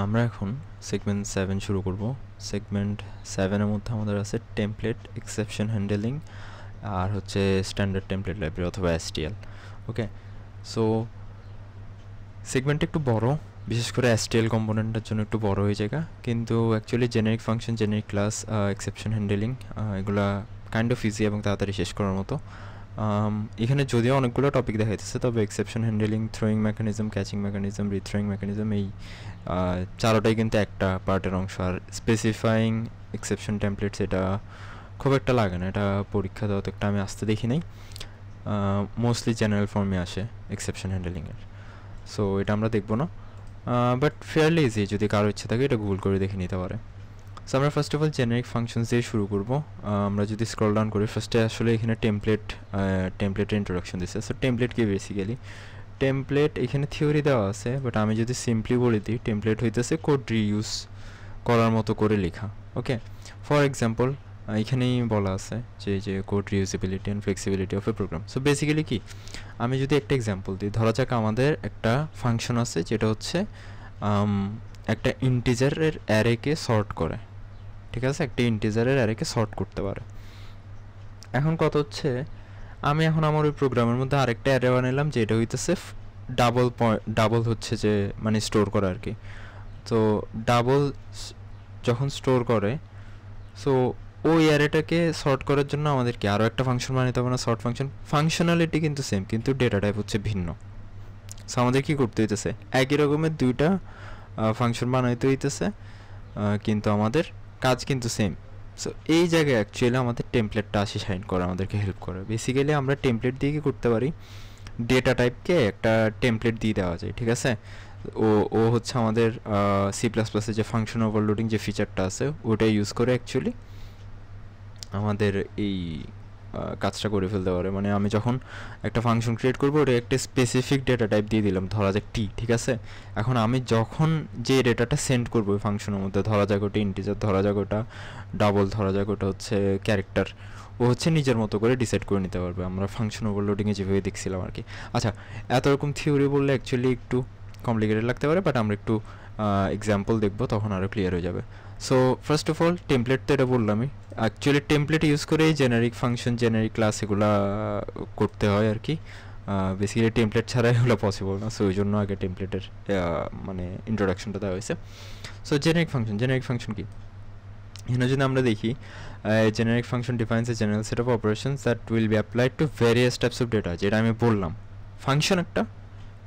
আমরা এখন সেগমেন্ট 7 শুরু করব। সেগমেন্ট 7 এর মধ্যে আমাদের আছে টেমপ্লেট, এক্সেপশন হ্যান্ডলিং আর হচ্ছে স্ট্যান্ডার্ড টেমপ্লেট লাইব্রেরি অথবা STL। ওকে, সো সেগমেন্টটা একটু বড়, বিশেষ করে STL কম্পোনেন্টের জন্য একটু বড় হয়ে যায়, কিন্তু actually generic function, generic class, exception handling এগুলা কাইন্ড অফ ইজি এবং তাড়াতাড়ি শেষ করার মতো। এখানে যদিও অনেকগুলো টপিক দেখা যাচ্ছে, তবে exception handling, throwing mechanism, catching mechanism, rethrowing mechanism, এই চারোটাই কিন্তু একটা পার্টের অংশ। আর স্পেসিফাইং এক্সেপশন টেমপ্লেটস এটা খুব একটা লাগে না, এটা পরীক্ষা দেওয়া তো একটা আমি আসতে দেখি নাই, মোস্টলি জেনারেল ফর্মে আসে এক্সেপশন হ্যান্ডলিংয়ের। সো এটা আমরা দেখবো না, বাট ফেয়ারলি ইজি, যদি কারো ইচ্ছে থাকে এটা গুগল করে দেখে নিতে পারে। সো আমরা first of all generic functions দিয়ে শুরু করব। আমরা যদি স্ক্রল ডাউন করি, ফার্স্টে আসলে এখানে টেমপ্লেটের ইন্ট্রোডাকশন দিচ্ছে। সো টেমপ্লেট কি? বেসিক্যালি টেমপ্লেট এখানে থিওরি দেওয়া আছে, বাট আমি যদি সিম্পলি বলে দিই, টেমপ্লেট হইতেছে কোড রিইউজ করার মতো করে লেখা। ওকে, ফর এক্সাম্পল এখানেই বলা আছে যে code reusability and flexibility of a program. So basically কি, আমি যদি একটা এক্সাম্পল দিই, ধরা যাক আমাদের একটা ফাংশন আছে যেটা হচ্ছে একটা ইন্টিজারের অ্যারেকে সর্ট করে। ঠিক আছে, একটা ইন্টিজারের অ্যারেকে সর্ট করতে পারে। এখন কত হচ্ছে, আমি এখন আমার ওই প্রোগ্রামের মধ্যে আরেকটা অ্যারে বানালাম যেটা হইতেছে ডাবল হচ্ছে যে মানে স্টোর করা আর কি। তো ডাবল যখন স্টোর করে, সো ওই অ্যারেটাকে সর্ট করার জন্য আমাদেরকে আরও একটা ফাংশন বানাতে হবে না, সর্ট ফাংশন। ফাংশনালিটি কিন্তু সেম, কিন্তু ডেটা টাইপ হচ্ছে ভিন্ন। সো আমাদের কী করতে হইতেছে, একই রকমের দুইটা ফাংশন বানাইতে হইতেছে, কিন্তু আমাদের কাজ কিন্তু সেম। সো এই জায়গায় অ্যাকচুয়ালি আমাদের টেমপ্লেটটা আসি শাইন করে, আমাদেরকে হেল্প করে। বেসিক্যালি আমরা টেমপ্লেট দিয়ে কী করতে পারি, ডেটা টাইপকে একটা টেমপ্লেট দিয়ে দেওয়া যায়। ঠিক আছে, ও হচ্ছে আমাদের C++-এ যে ফাংশন ওভারলোডিং যে ফিচারটা আছে ওটা ইউজ করে অ্যাকচুয়ালি আমাদের এই কাজটা করে ফেলতে পারে। মানে আমি যখন একটা ফাংশন ক্রিয়েট করবো, ওটা একটা স্পেসিফিক ডেটা টাইপ দিয়ে দিলাম, ধরা যাক টি। ঠিক আছে, এখন আমি যখন যে ডেটাটা সেন্ড করবো ওই ফাংশনের মধ্যে, ধরা যাক ওটা ইন্টিজার, ধরা যাক ওটা ডাবল, ধরা যাক ওটা হচ্ছে ক্যারেক্টার, ও হচ্ছে নিজের মতো করে ডিসাইড করে নিতে পারবে। আমরা ফাংশন ওভারলোডিংয়ে যেভাবে দেখছিলাম আর কি। আচ্ছা, এত রকম থিওরি বললে অ্যাকচুয়ালি একটু কমপ্লিকেটেড লাগতে পারে, বাট আমরা একটু এক্সাম্পল দেখবো, তখন আরও ক্লিয়ার হয়ে যাবে। So first of all template তো এটা বললামই, অ্যাকচুয়ালি টেমপ্লেট ইউজ করে জেনারিক ফাংশন, জেনারিক ক্লাস এগুলা করতে হয় আর কি। বেসিক্যালি টেমপ্লেট ছাড়া এগুলো পসিবল না, সো ওই জন্য আগে টেমপ্লেটের মানে ইন্ট্রোডাকশনটা দেওয়া হয়েছে। সো জেনারিক ফাংশন কি? এখানে যদি আমরা দেখি, generic function defines a general set of operations that will be applied to various types of data. যেটা আমি বললাম, ফাংশন একটা,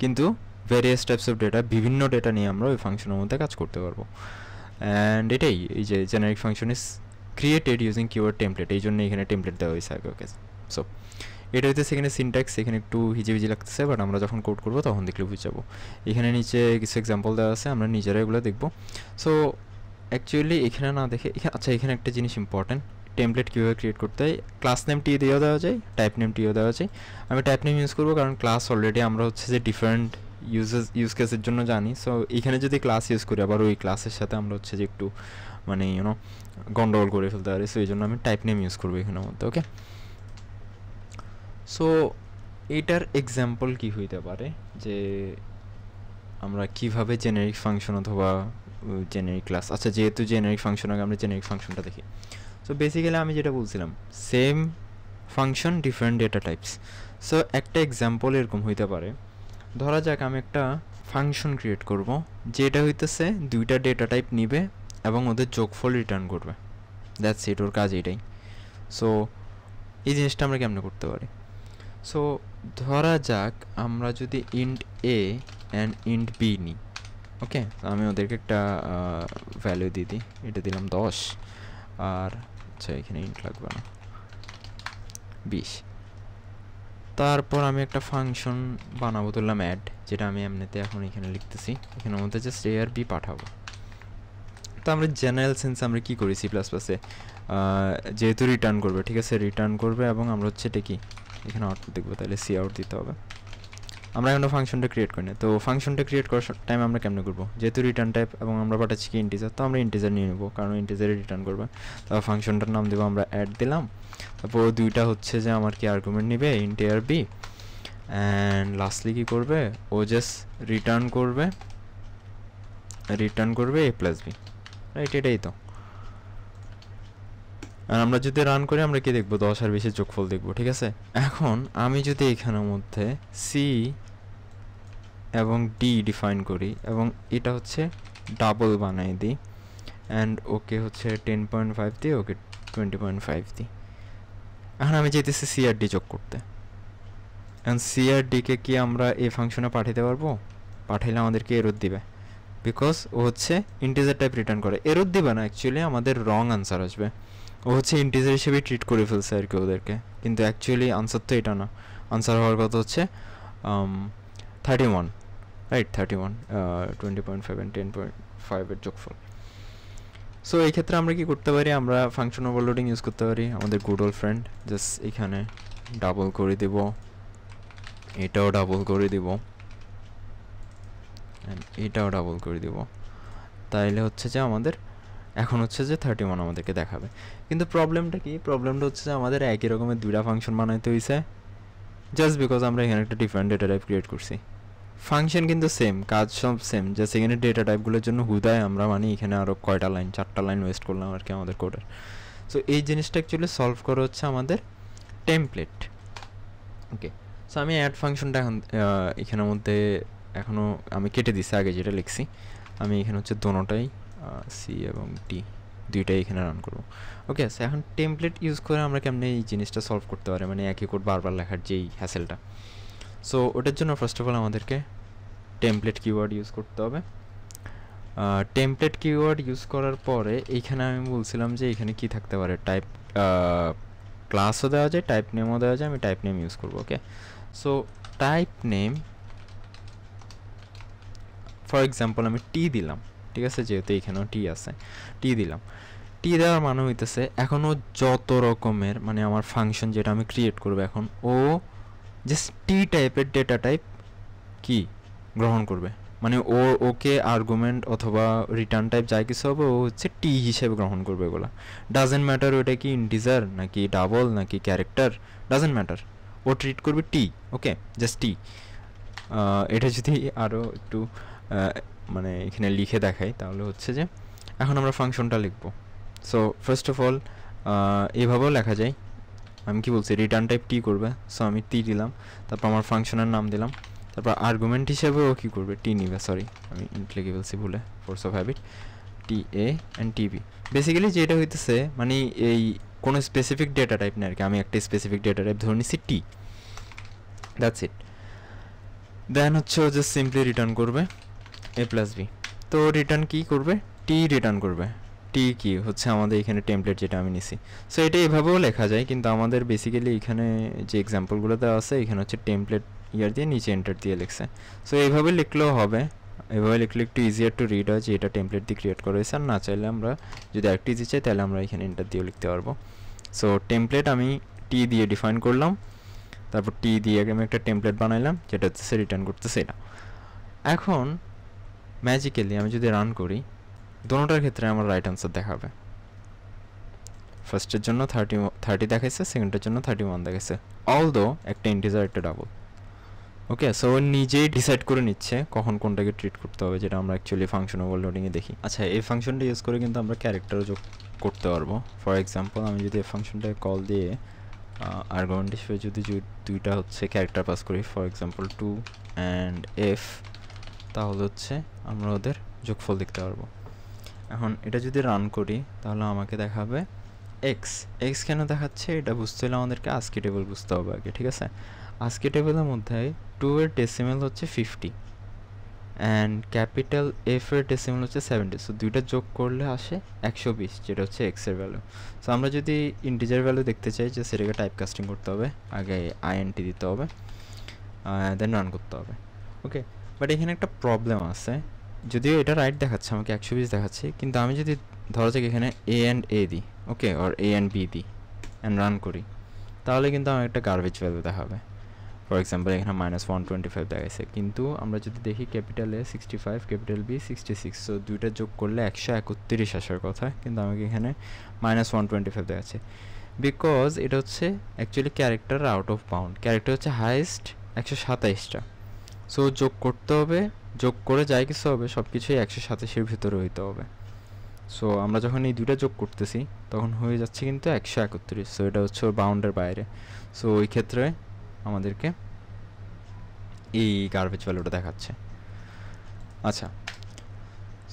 কিন্তু ভেরিয়াস টাইপস অফ ডেটা, বিভিন্ন ডেটা নিয়ে আমরা ওই ফাংশনের মধ্যে কাজ করতে পারবো। অ্যান্ড এটাই এই যে generic function is created using keyword template, এই জন্য এখানে টেমপ্লেট দেওয়া হয়েছে আগে। ওকে, সো এটা হচ্ছে সেখানে সিনট্যাক্স, এখানে একটু হিজিবিজি লাগতেছে, বাট আমরা যখন কোড করবো তখন দেখলে বুঝে যাবো। এখানে নিচে কিছু এক্সাম্পল দেওয়া আছে, আমরা নিজেরা এগুলো দেখবো। সো অ্যাকচুয়ালি এখানে না দেখে, আচ্ছা এখানে একটা জিনিস ইম্পর্টেন্ট, টেমপ্লেট কীভাবে ক্রিয়েট করতে হয়। ক্লাস নেম টি দিয়েও দেওয়া যায়, টাইপ নেম টিও দেওয়া যায়। আমি টাইপ নেম ইউজ করবো কারণ ক্লাস অলরেডি আমরা হচ্ছে যে ডিফারেন্ট ইউজ কেসের জন্য জানি। সো এখানে যদি ক্লাস ইউজ করি, আবার ওই ক্লাসের সাথে আমরা হচ্ছে যে একটু মানে গন্ডগোল করে ফেলতে পারি। সো এই জন্য আমি টাইপ নেম ইউজ করবো এখানের মধ্যে। ওকে, সো এইটার এক্সাম্পল কি হইতে পারে, যে আমরা কিভাবে জেনারিক ফাংশন অথবা জেনারিক ক্লাস, আচ্ছা যেহেতু জেনারিক ফাংশন, আগে আমরা জেনারিক ফাংশনটা দেখি। সো বেসিক্যালি আমি যেটা বলছিলাম, same function, different data types. So একটা এক্সাম্পল এরকম হইতে পারে, ধরা যাক আমি একটা ফাংশন ক্রিয়েট করব যেটা হইতেছে দুইটা ডেটা টাইপ নিবে এবং ওদের যোগফল রিটার্ন করবে। দ্যাটস ইট, ওর কাজ এটাই। সো এই জিনিসটা আমরা কেমনে করতে পারি? সো ধরা যাক আমরা যদি int A and int B নিই। ওকে, আমি ওদেরকে একটা ভ্যালু দিয়ে দিই, এটা দিলাম 10, আর আচ্ছা এখানে ইন্ট লাগবে না, 20। তারপর আমি একটা ফাংশন বানাবো, ধরলাম অ্যাড, যেটা আমি এমনিতে এখন এখানে লিখতেছি, এখানের মধ্যে জাস্ট এ আর বি পাঠাবো। তো আমরা জেনারেল সেন্স আমরা কী করি C++-এ, যেহেতু রিটার্ন করবে, ঠিক আছে, রিটার্ন করবে এবং আমরা হচ্ছে এটা কি এখানে আউটপুট দেখবো, তাহলে সি আউট দিতে হবে। আমরা এখন ফাংশনটা ক্রিয়েট করি না, তো ফাংশনটা ক্রিয়েট করার টাইম আমরা কেমনে করবো, যেহেতু রিটার্ন টাইপ এবং আমরা পাঠাচ্ছি কি ইন্টিজার, তো আমরা ইন্টিজার নিয়ে নেবো কারণ ইন্টিজারে রিটার্ন করবে। তারপর ফাংশনটার নাম দেবো আমরা অ্যাড দিলাম, তারপর দুইটা হচ্ছে যে আমার কি আর্গুমেন্ট নিবে, ইন্ট এ আর বি, অ্যান্ড লাস্টলি কী করবে, ও জাস্ট রিটার্ন করবে রিটার্ন করবে a প্লাস বি, রাইট? এটাই তো। আর আমরা যদি রান করি আমরা কি দেখবো? 10 আর 20 যোগফল দেখবো, ঠিক আছে? এখন আমি যদি এখানের মধ্যে সি এবং ডি ডিফাইন করি এবং এটা হচ্ছে ডাবল বানাই দিই অ্যান্ড ওকে হচ্ছে 10.5 দিই, ওকে 20.5 দিই। এখন আমি চাইতেছি সি আর ডি যোগ করতে। এখন সি আর ডিকে কি আমরা এই ফাংশনে পাঠাতে পারবো? পাঠাইলে আমাদেরকে এরর দিবে, বিকজ ও হচ্ছে ইন্টিজার টাইপ রিটার্ন করে। এরর দিবে না, অ্যাকচুয়ালি আমাদের রং আনসার আসবে। ও হচ্ছে ইন্টিজার হিসেবে ট্রিট করে ফেলছে আর কি ওদেরকে, কিন্তু অ্যাকচুয়ালি আনসার তো এটা না। আনসার হওয়ার কথা হচ্ছে 31, রাইট? 31, 20.5 and 10.5 এর যোগফল। সো এই ক্ষেত্রে আমরা কি করতে পারি? আমরা ফাংশন ওভারলোডিং ইউজ করতে পারি, আমাদের গুড ওল্ড ফ্রেন্ড। জাস্ট এখানে ডাবল করে দেব, এটাও ডাবল করে দেব, এটাও ডাবল করে দেব। তাইলে হচ্ছে যে আমাদের এখন হচ্ছে যে 31 আমাদেরকে দেখাবে। কিন্তু প্রবলেমটা কি? প্রবলেমটা হচ্ছে যে আমাদের একই রকমের দুইটা ফাংশন বানাইতে হয়েছে, জাস্ট বিকজ আমরা এখানে একটা ডিফারেন্ট ডেটা টাইপ ক্রিয়েট করছি। ফাংশন কিন্তু সেম, কাজ সব সেম, জাস্ট এখানে ডেটা টাইপগুলোর জন্য হুদায় আমরা মানে এখানে আরও কয়টা লাইন, 4টা লাইন ওয়েস্ট করলাম আর কি আমাদের কোডের। সো এই জিনিসটা অ্যাকচুয়ালি সলভ করা হচ্ছে আমাদের টেমপ্লেট। ওকে, সো আমি অ্যাড ফাংশনটা এখন এখানের মধ্যে এখনও আমি কেটে দিছি, আগে যেটা লিখছি। আমি এখানে হচ্ছে দোনোটাই সি এবং ডি দুইটাই এখানে রান করবো। ওকে, সো এখন টেমপ্লেট ইউজ করে আমরা কেমনে এই জিনিসটা সলভ করতে পারি, মানে একই কোড বারবার লেখার যেই হ্যাসেলটা। সো ওটার জন্য ফার্স্ট অফ অল আমাদেরকে টেমপ্লেট কিওয়ার্ড ইউজ করতে হবে। টেমপ্লেট কিওয়ার্ড ইউজ করার পরে এইখানে আমি বলছিলাম যে এখানে কি থাকতে পারে, টাইপ ক্লাসও দেওয়া যায়, টাইপ নেমও দেওয়া যায়। আমি টাইপ নেম ইউজ করবো। Okay, so type name for example আমি টি দিলাম, ঠিক আছে? যেহেতু এইখানেও টি আছে, টি দিলাম। টি দেওয়ার মানে হইতেছে এখনও যত রকমের মানে আমার ফাংশন যেটা আমি ক্রিয়েট করবো এখন ও জাস্ট টি টাইপের ডেটা টাইপ কি গ্রহণ করবে, মানে ওকে আর্গুমেন্ট অথবা রিটার্ন টাইপ যাই কিছু হবে ও হচ্ছে টি হিসেবে গ্রহণ করবে। এগুলো ডাজেন্ট ম্যাটার ওটা কি ইন্টিজার নাকি ডাবল নাকি ক্যারেক্টার, ডাজেন্ট ম্যাটার, ও ট্রিট করবে টি। ওকে, জাস্ট টি। এটা যদি আরও একটু মানে এখানে লিখে দেখাই তাহলে হচ্ছে যে এখন আমরা ফাংশনটা লিখব। সো ফার্স্ট অফ অল এভাবেও লেখা যায়। আমি কি বলছি, রিটার্ন টাইপ টি করবে, সো আমি টি দিলাম, তারপর আমার ফাংশনের নাম দিলাম, তারপর আর্গুমেন্ট হিসেবে ও কী করবে, টি নিবে। সরি, আমি ইন্ট লিখে ফেলছি ভুলে, force of habit, T A and T B. Basically যেটা হইতেছে মানে এই কোনো স্পেসিফিক ডেটা টাইপ না আর কি, আমি একটা স্পেসিফিক ডেটা টাইপ ধরে নিচ্ছি টি, দ্যাটস ইট। দেন হচ্ছে ও জাস্ট সিম্পলি রিটার্ন করবে এ প্লাস বি। তো রিটার্ন কী করবে? টি রিটার্ন করবে। টি কি হচ্ছে আমাদের এখানে টেমপ্লেট যেটা আমি নিছি। সো এটা এভাবেও লেখা যায়, কিন্তু আমাদের বেসিক্যালি এখানে যে এক্সাম্পলগুলো দেওয়া আছে এখানে হচ্ছে টেমপ্লেট ইয়ার দিয়ে নিচে এন্টার দিয়ে লিখছে। সো এইভাবে লিখলেও হবে, এভাবে লিখলে একটু ইজিয়ার টু রিড হয় যে এটা টেমপ্লেট দিয়ে ক্রিয়েট করা হয়েছে। আর না চাইলে আমরা যদি একটু ইজি চাই তাহলে আমরা এখানে এন্টার দিয়েও লিখতে পারবো। সো টেমপ্লেট আমি টি দিয়ে ডিফাইন করলাম, তারপর টি দিয়ে আমি একটা টেমপ্লেট বানাইলাম যেটা হচ্ছে রিটার্ন করতেছে এটা। এখন ম্যাজিক্যালি আমি যদি রান করি দোনোটার ক্ষেত্রে আমার রাইট আনসার দেখাবে। ফার্স্টের জন্য 30 দেখাইছে, সেকেন্ডের জন্য 31 দেখাইছে, অলদো একটা ইন্টিজার একটা ডাবল। ওকে, সো নিজেই ডিসাইড করে নিচ্ছে কখন কোনটাকে ট্রিট করতে হবে, যেটা আমরা অ্যাকচুয়ালি ফাংশন ওভারলোডিংয়ে দেখি। আচ্ছা, এই ফাংশনটা ইউজ করে কিন্তু আমরা ক্যারেক্টারও যোগ করতে পারবো। ফর এক্সাম্পল আমি যদি এই ফাংশনটাকে কল দিয়ে আর্গুমেন্ট হিসেবে যদি দুইটা হচ্ছে ক্যারেক্টার পাস করি, ফর এক্সাম্পল 2 অ্যান্ড এফ, তাহলে হচ্ছে আমরা ওদের যোগফল দেখতে পারবো। এখন এটা যদি রান করি তাহলে আমাকে দেখাবে এক্স। এক্স কেন দেখাচ্ছে এটা বুঝতে হলে আমাদেরকে আজকে টেবিল বুঝতে হবে আগে, ঠিক আছে? আজকে টেবিলের মধ্যে 2 এর ডেসিমেল হচ্ছে 50 অ্যান্ড ক্যাপিটাল এফ এর ডেসিমেল হচ্ছে 70। সো দুইটা যোগ করলে আসে 120, যেটা হচ্ছে এক্সের ভ্যালু। সো আমরা যদি ইন্টিজার ভ্যালু দেখতে চাই যে সেটাকে টাইপ কাস্টিং করতে হবে, আগে আইএনটি দিতে হবে, দেন রান করতে হবে। ওকে, বাট এখানে একটা প্রবলেম আছে, যদিও এটা রাইট দেখাচ্ছে আমাকে 120 দেখাচ্ছে, কিন্তু আমি যদি ধরা যাক এখানে এ অ্যান্ড এ দিই, ওকে, আর এ অ্যান্ড বি দিই অ্যান্ড রান করি, তাহলে কিন্তু আমার একটা গার্বেজ ভ্যালু দেখাবে। ফর এক্সাম্পল এখানে -125 দেখাচ্ছে, কিন্তু আমরা যদি দেখি capital A 65, capital B 66, so দুইটা যোগ করলে 131 আসার কথা, কিন্তু আমাকে এখানে -125 দেখাচ্ছে, বিকজ এটা হচ্ছে actually character out of bound. Character হচ্ছে হাইয়েস্ট 127টা, সো যোগ করতে হবে, যোগ করে যাই কিছু হবে সব কিছুই 127-এর ভিতরে হইতে হবে। সো আমরা যখন এই দুইটা যোগ করতেছি তখন হয়ে যাচ্ছে কিন্তু 131। সো এটা হচ্ছে ওর বাউন্ডের বাইরে। সো ওই ক্ষেত্রে আমাদেরকে এই গার্বেজ ভ্যালুটা দেখাচ্ছে। আচ্ছা,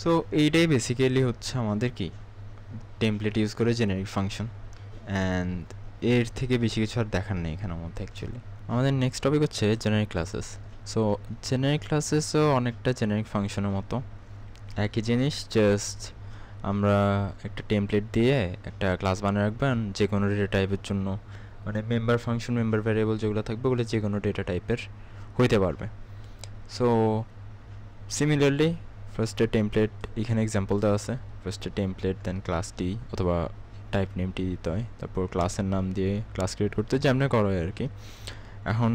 সো এইটাই বেসিক্যালি হচ্ছে আমাদের কি টেমপ্লেট ইউজ করে জেনারিক ফাংশন, অ্যান্ড এর থেকে বেশি কিছু আর দেখার নেই এখানের মধ্যে অ্যাকচুয়ালি। আমাদের নেক্সট টপিক হচ্ছে জেনারিক ক্লাসেস। সো জেনারিক ক্লাসেসও অনেকটা জেনারিক ফাংশনের মতো একই জিনিস, জাস্ট আমরা একটা টেমপ্লেট দিয়ে একটা ক্লাস বানিয়ে রাখবেন যে কোনো ডেটা টাইপের জন্য, মানে মেম্বার ফাংশন, মেম্বার ভ্যারিয়েবল যেগুলো থাকবে ওগুলো যে কোনো ডেটা টাইপের হইতে পারবে। সো সিমিলারলি ফার্স্টে টেমপ্লেট, এখানে এক্সাম্পল দেওয়া আছে, ফার্স্টে টেমপ্লেট দেন ক্লাস টি অথবা টাইপ নেম টি দিতে হয়, তারপর ক্লাসের নাম দিয়ে ক্লাস ক্রিয়েট করতে যেমন করা হয় আর কি। এখন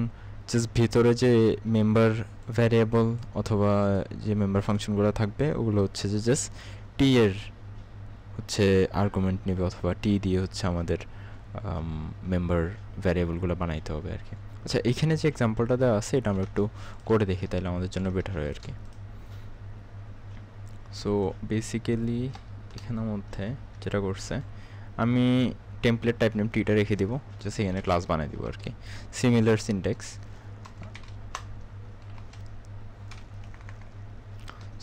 জাস্ট ভিতরে যে মেম্বার ভ্যারিয়েবল অথবা যে মেম্বার ফাংশনগুলো থাকবে ওগুলো হচ্ছে যে জাস্ট টি এর হচ্ছে আর্গুমেন্ট নেবে অথবা টি দিয়ে হচ্ছে আমাদের মেম্বার ভ্যারিয়েবলগুলো বানাইতে হবে আর কি। আচ্ছা, এখানে যে এক্সাম্পলটা দেওয়া আছে এটা আমরা একটু করে দেখি, তাহলে আমাদের জন্য বেটার হয় আর কি। সো বেসিক্যালি এখানের মধ্যে যেটা করছে, আমি টেমপ্লেট টাইপ নেম টিটা রেখে দিব, জাস্ট এখানে ক্লাস বানিয়ে দিব আর কি। Similar syntax.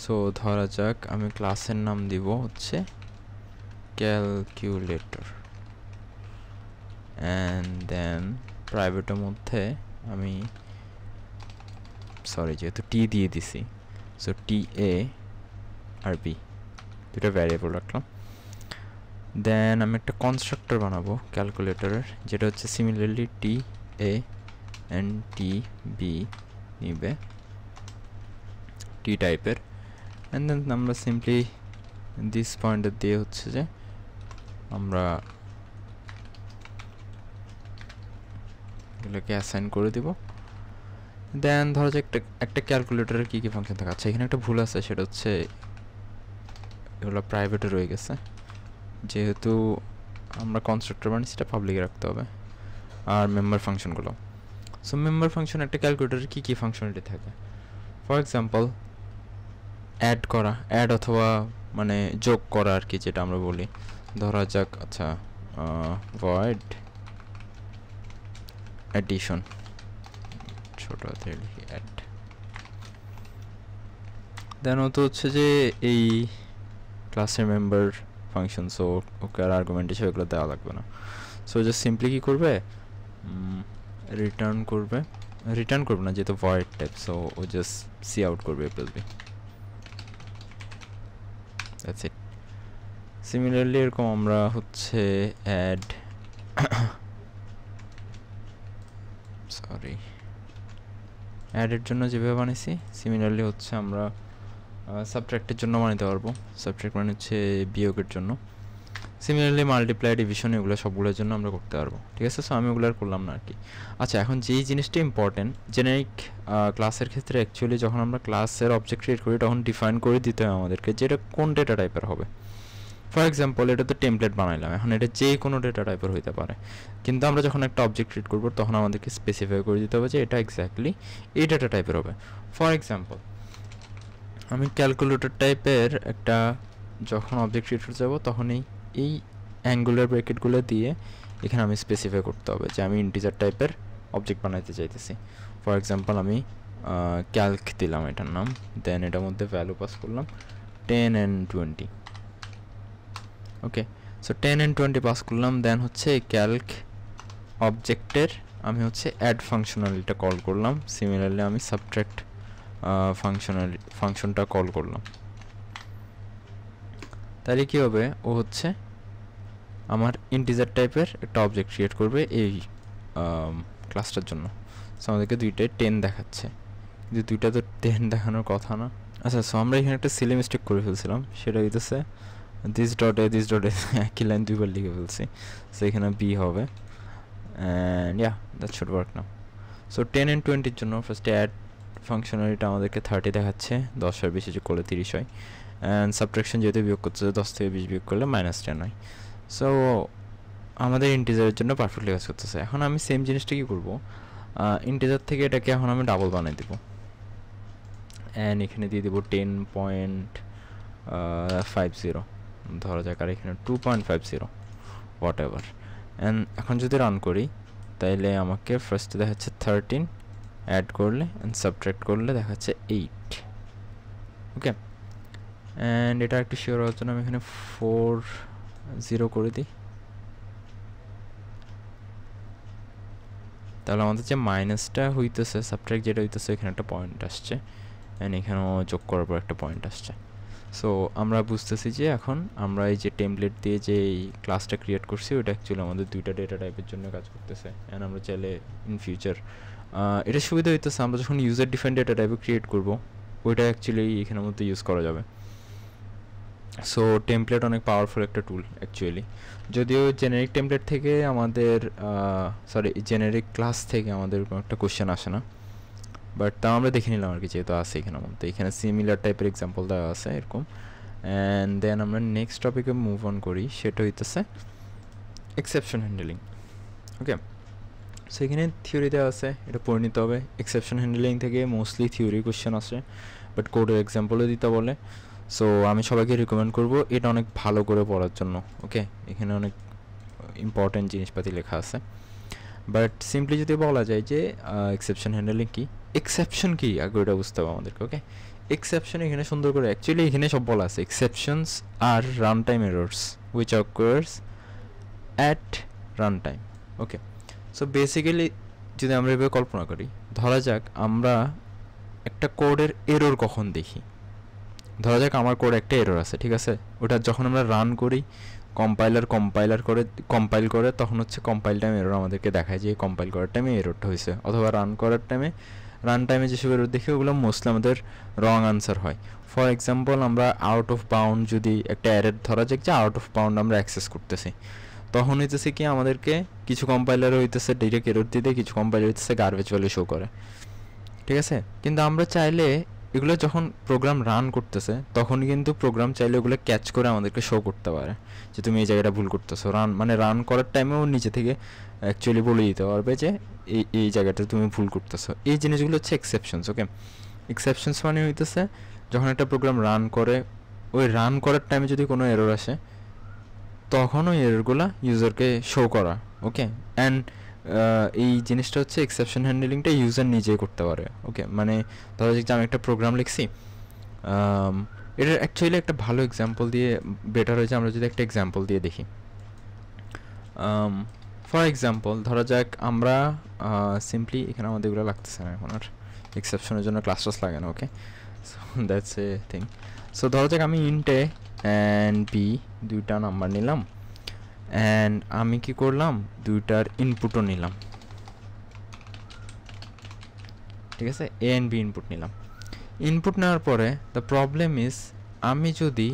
সো ধরা যাক আমি ক্লাসের নাম দিব হচ্ছে ক্যালকুলেটর, অ্যান্ড দেন প্রাইভেটের মধ্যে আমি যেহেতু টি দিয়ে দিছি, সো টি এ আর বি দুটো ভ্যারিয়েবল রাখলাম। দেন আমি একটা কনস্ট্রাক্টর বানাবো ক্যালকুলেটরের, যেটা হচ্ছে similarly T A and T B নিবে, টি টাইপের। অ্যান্ড দেন আমরা সিম্পলি দিস পয়েন্টার দিয়ে হচ্ছে যে আমরা এগুলোকে অ্যাসাইন করে দিব। দেন ধরা যাক একটা ক্যালকুলেটরের কী কী ফাংশন থাকে। আচ্ছা, এখানে একটা ভুল আছে, সেটা হচ্ছে এগুলো প্রাইভেটে রয়ে গেছে, যেহেতু আমরা কনস্ট্রাক্টর বানিয়েছি সেটা পাবলিকে রাখতে হবে। আর মেম্বার ফাংশনগুলো, সো মেম্বার ফাংশন একটা ক্যালকুলেটরের কী কী ফাংশনালিটি থাকে, ফর এক্সাম্পল অ্যাড করা, অ্যাড অথবা মানে যোগ করা আর কি, যেটা আমরা বলি। ধরা যাক আচ্ছা ভয়েড অ্যাডিশন, ছোট হাতে লিখি অ্যাড। দেন ও তো হচ্ছে যে এই ক্লাসের মেম্বার ফাংশন, সো ওকে আর আর্গুমেন্ট হিসেবে এগুলো দেওয়া লাগবে না। সো জাস্ট সিম্পলি কী করবে, রিটার্ন করবে না যেহেতু ভয়েড টাইপ, সো ও জাস্ট সি আউট করবে a plus b, that's it. Similarly এরকম আমরা হচ্ছে অ্যাড অ্যাডের জন্য যেভাবে বানিয়েছি, সিমিলারলি হচ্ছে আমরা সাবট্রাক্টের জন্য বানাতে পারবো। সাবট্রাক্ট মানে হচ্ছে বিয়োগের জন্য। সিমিলারলি মাল্টিপ্লাই, ডিভিশন, এগুলো সবগুলোর জন্য আমরা করতে পারবো, ঠিক আছে। সো আমি ওগুলো আর করলাম না আর কি। আচ্ছা, এখন যেই জিনিসটা ইম্পর্টেন্ট জেনারিক ক্লাসের ক্ষেত্রে, অ্যাকচুয়ালি যখন আমরা ক্লাসের অবজেক্ট ক্রিয়েট করি তখন ডিফাইন করে দিতে হয় আমাদেরকে যে এটা কোন ডেটা টাইপের হবে। ফর এক্সাম্পল এটা তো টেমপ্লেট বানাইলাম, এখন এটা যে কোনো ডেটা টাইপের হইতে পারে, কিন্তু আমরা যখন একটা অবজেক্ট ক্রিয়েট করবো তখন আমাদেরকে স্পেসিফাই করে দিতে হবে যে এটা এক্স্যাক্টলি এই ডেটা টাইপের হবে। ফর এক্সাম্পল আমি ক্যালকুলেটর টাইপের একটা যখন অবজেক্ট ক্রিয়েট করতে যাবো তখনই এই অ্যাঙ্গুলার ব্র্যাকেটগুলো দিয়ে এখানে আমি স্পেসিফাই করতে হবে যে আমি ইন্টিজার টাইপের অবজেক্ট বানাইতে চাইতেছি। ফর এক্সাম্পল আমি ক্যালক দিলাম এটার নাম, দেন এটার মধ্যে ভ্যালু পাস করলাম 10 and 20। Okay, so 10 and 20 pass করলাম। দেন হচ্ছে ক্যালক অবজেক্টের আমি হচ্ছে অ্যাড ফাংশনালিটা কল করলাম। সিমিলারলি আমি সাবট্রাক্ট ফাংশনটা কল করলাম। তাহলে কী হবে, ও হচ্ছে আমার ইন্টিজার টাইপের একটা অবজেক্ট ক্রিয়েট করবে এই ক্লাসটার জন্য। সো আমাদেরকে দুইটাই 10 দেখাচ্ছে, কিন্তু দুইটা তো 10 দেখানোর কথা না। আচ্ছা, সো আমরা এখানে একটা সিলি মিস্টেক করে ফেলছিলাম, সেটা হইতেছে দিস ডট এ একই লাইন দুইবার লিখে ফেলছি। সো এখানে বি হবে, and yeah that should work now. So 10 and 20-র জন্য ফার্স্টে অ্যাড ফাংশনালিটা আমাদেরকে 30 দেখাচ্ছে, 10 আর 20 যোগ করলে 30 হয়, অ্যান্ড সাবট্রাকশন যেহেতু বিয়োগ করছে 10 থেকে 20 বিয়োগ করলে -10 হয়। সো আমাদের ইন্টিজারের জন্য পারফেক্টলি কাজ করতেছে। এখন আমি সেম জিনিসটা কী করবো, ইন্টিজার থেকে এটাকে এখন আমি ডাবল বানিয়ে দেবো। অ্যান্ড এখানে দিয়ে দেবো 10.50 ধরা যাক, আর এখানে 2.50 হোয়াট এভার। অ্যান্ড এখন যদি রান করি তাইলে আমাকে ফার্স্টে দেখাচ্ছে 13, অ্যাড করলে অ্যান্ড সাবট্রাক্ট করলে দেখাচ্ছে 8। ওকে, অ্যান্ড এটা একটু শিওর হওয়ার জন্য আমি এখানে 40 করে দিই। তাহলে আমাদের যে মাইনাসটা হইতেছে, সাবট্রাক্ট যেটা হইতেছে, এখানে একটা পয়েন্ট আসছে, অ্যান্ড এখানেও যোগ করার পর একটা পয়েন্ট আসছে। সো আমরা বুঝতেছি যে এখন আমরা এই যে টেমপ্লেট দিয়ে যে এই ক্লাসটা ক্রিয়েট করছি ওটা অ্যাকচুয়ালি আমাদের দুইটা ডেটা টাইপের জন্য কাজ করতেছে। অ্যান্ড আমরা চাইলে ইন ফিউচার এটা সুবিধা হইতেছে, আমরা যখন ইউজার ডিফাইন্ড ডেটা টাইপে ক্রিয়েট করবো ওইটা অ্যাকচুয়ালি এখানের মধ্যে ইউজ করা যাবে। সো টেমপ্লেট অনেক পাওয়ারফুল একটা টুল অ্যাকচুয়ালি। যদিও জেনারিক টেমপ্লেট থেকে আমাদের জেনারিক ক্লাস থেকে আমাদের কোনো একটা কোশ্চেন আসে না, বাট তাও আমরা দেখে নিলাম আর কি, যেহেতু আছে এখানের মধ্যে, এখানে সিমিলার টাইপের এক্সাম্পল দেওয়া আছে এরকম। অ্যান্ড দেন আমরা নেক্সট টপিকে মুভ অন করি, সেটা হইতেছে এক্সেপশন হ্যান্ডেলিং। ওকে, সো এখানে থিওরি দেওয়া আছে, এটা পড়ে নিতে হবে। এক্সেপশন হ্যান্ডেলিং থেকে মোস্টলি থিওরি কোশ্চেন আসে, বাট কোডের এক্সাম্পলও দিতে বলে। সো আমি সবাইকে রিকমেন্ড করব এটা অনেক ভালো করে পড়ার জন্য। ওকে, এখানে অনেক ইম্পর্টেন্ট জিনিসপাতি লেখা আছে। বাট সিম্পলি যদি বলা যায় যে এক্সেপশন হ্যান্ডেলিং কি, এক্সেপশন কি আগে ওটা বুঝতে হবে আমাদেরকে। ওকে, এক্সেপশন এখানে সুন্দর করে অ্যাকচুয়ালি এখানে সব বলা আছে, এক্সেপশনস আর run time errors which occurs at run time. Okay, so basically যদি আমরা এভাবে কল্পনা করি, ধরা যাক আমরা একটা কোডের এরর কখন দেখি, ধরা যাক আমার কোড একটা এরর আছে, ঠিক আছে, ওটা যখন আমরা রান করি কম্পাইল করে তখন হচ্ছে কম্পাইল টাইম এরর আমাদেরকে দেখায় যে কম্পাইল করার টাইমে এররটা হয়েছে, অথবা রান টাইমে যেসব এরর দেখি ওগুলো মোস্টলি আমাদের রং আনসার হয়। ফর এক্সাম্পল আমরা আউট অফ বাউন্ড যদি একটা এরর ধরা যাক যে আউট অফ বাউন্ড আমরা অ্যাক্সেস করতেছি, তখন হইতেছে কি আমাদেরকে কিছু কম্পাইলার হইতেছে ডিরেক্ট এরর দিতে, কিছু কম্পাইলার হইতেছে গার্বেজ ভ্যালু শো করে, ঠিক আছে। কিন্তু আমরা চাইলে এগুলো যখন প্রোগ্রাম রান করতেছে তখন কিন্তু প্রোগ্রাম চাইলে ওগুলো ক্যাচ করে আমাদেরকে শো করতে পারে যে তুমি এই জায়গাটা ভুল করতেছো। রান করার টাইমেও নিচে থেকে অ্যাকচুয়ালি বলে দিতে পারবে যে এই জায়গাটা তুমি ভুল করতেছো। এই জিনিসগুলো হচ্ছে এক্সেপশনস। ওকে, এক্সেপশনস মানে হইতেছে যখন একটা প্রোগ্রাম রান করে, ওই রান করার টাইমে যদি কোনো এরর আসে তখন ওই এররগুলো ইউজারকে শো করা। ওকে, অ্যান্ড এই জিনিসটা হচ্ছে এক্সেপশন হ্যান্ডেলিংটা ইউজার নিজেই করতে পারে। ওকে, মানে ধরো যে আমি একটা প্রোগ্রাম লিখছি, এটার অ্যাকচুয়ালি একটা ভালো এক্সাম্পল দিয়ে বেটার হয়েছে আমরা যদি একটা এক্সাম্পল দিয়ে দেখি। ফর এক্সাম্পল ধরা যাক আমরা সিম্পলি এখানে আমাদের এগুলো লাগতেছে না এখন আর, এক্সেপশনের জন্য ক্লাস লাগে না। Okay, so that's a thing. So ধরা যাক আমি ইন্টে অ্যান্ড বি দুইটা নাম্বার নিলাম, অ্যান্ড আমি কি করলাম দুইটার ইনপুটও নিলাম, ঠিক আছে, এ অ্যান্ড বি ইনপুট নিলাম। ইনপুট নেওয়ার পরে দ্য প্রবলেম ইজ আমি যদি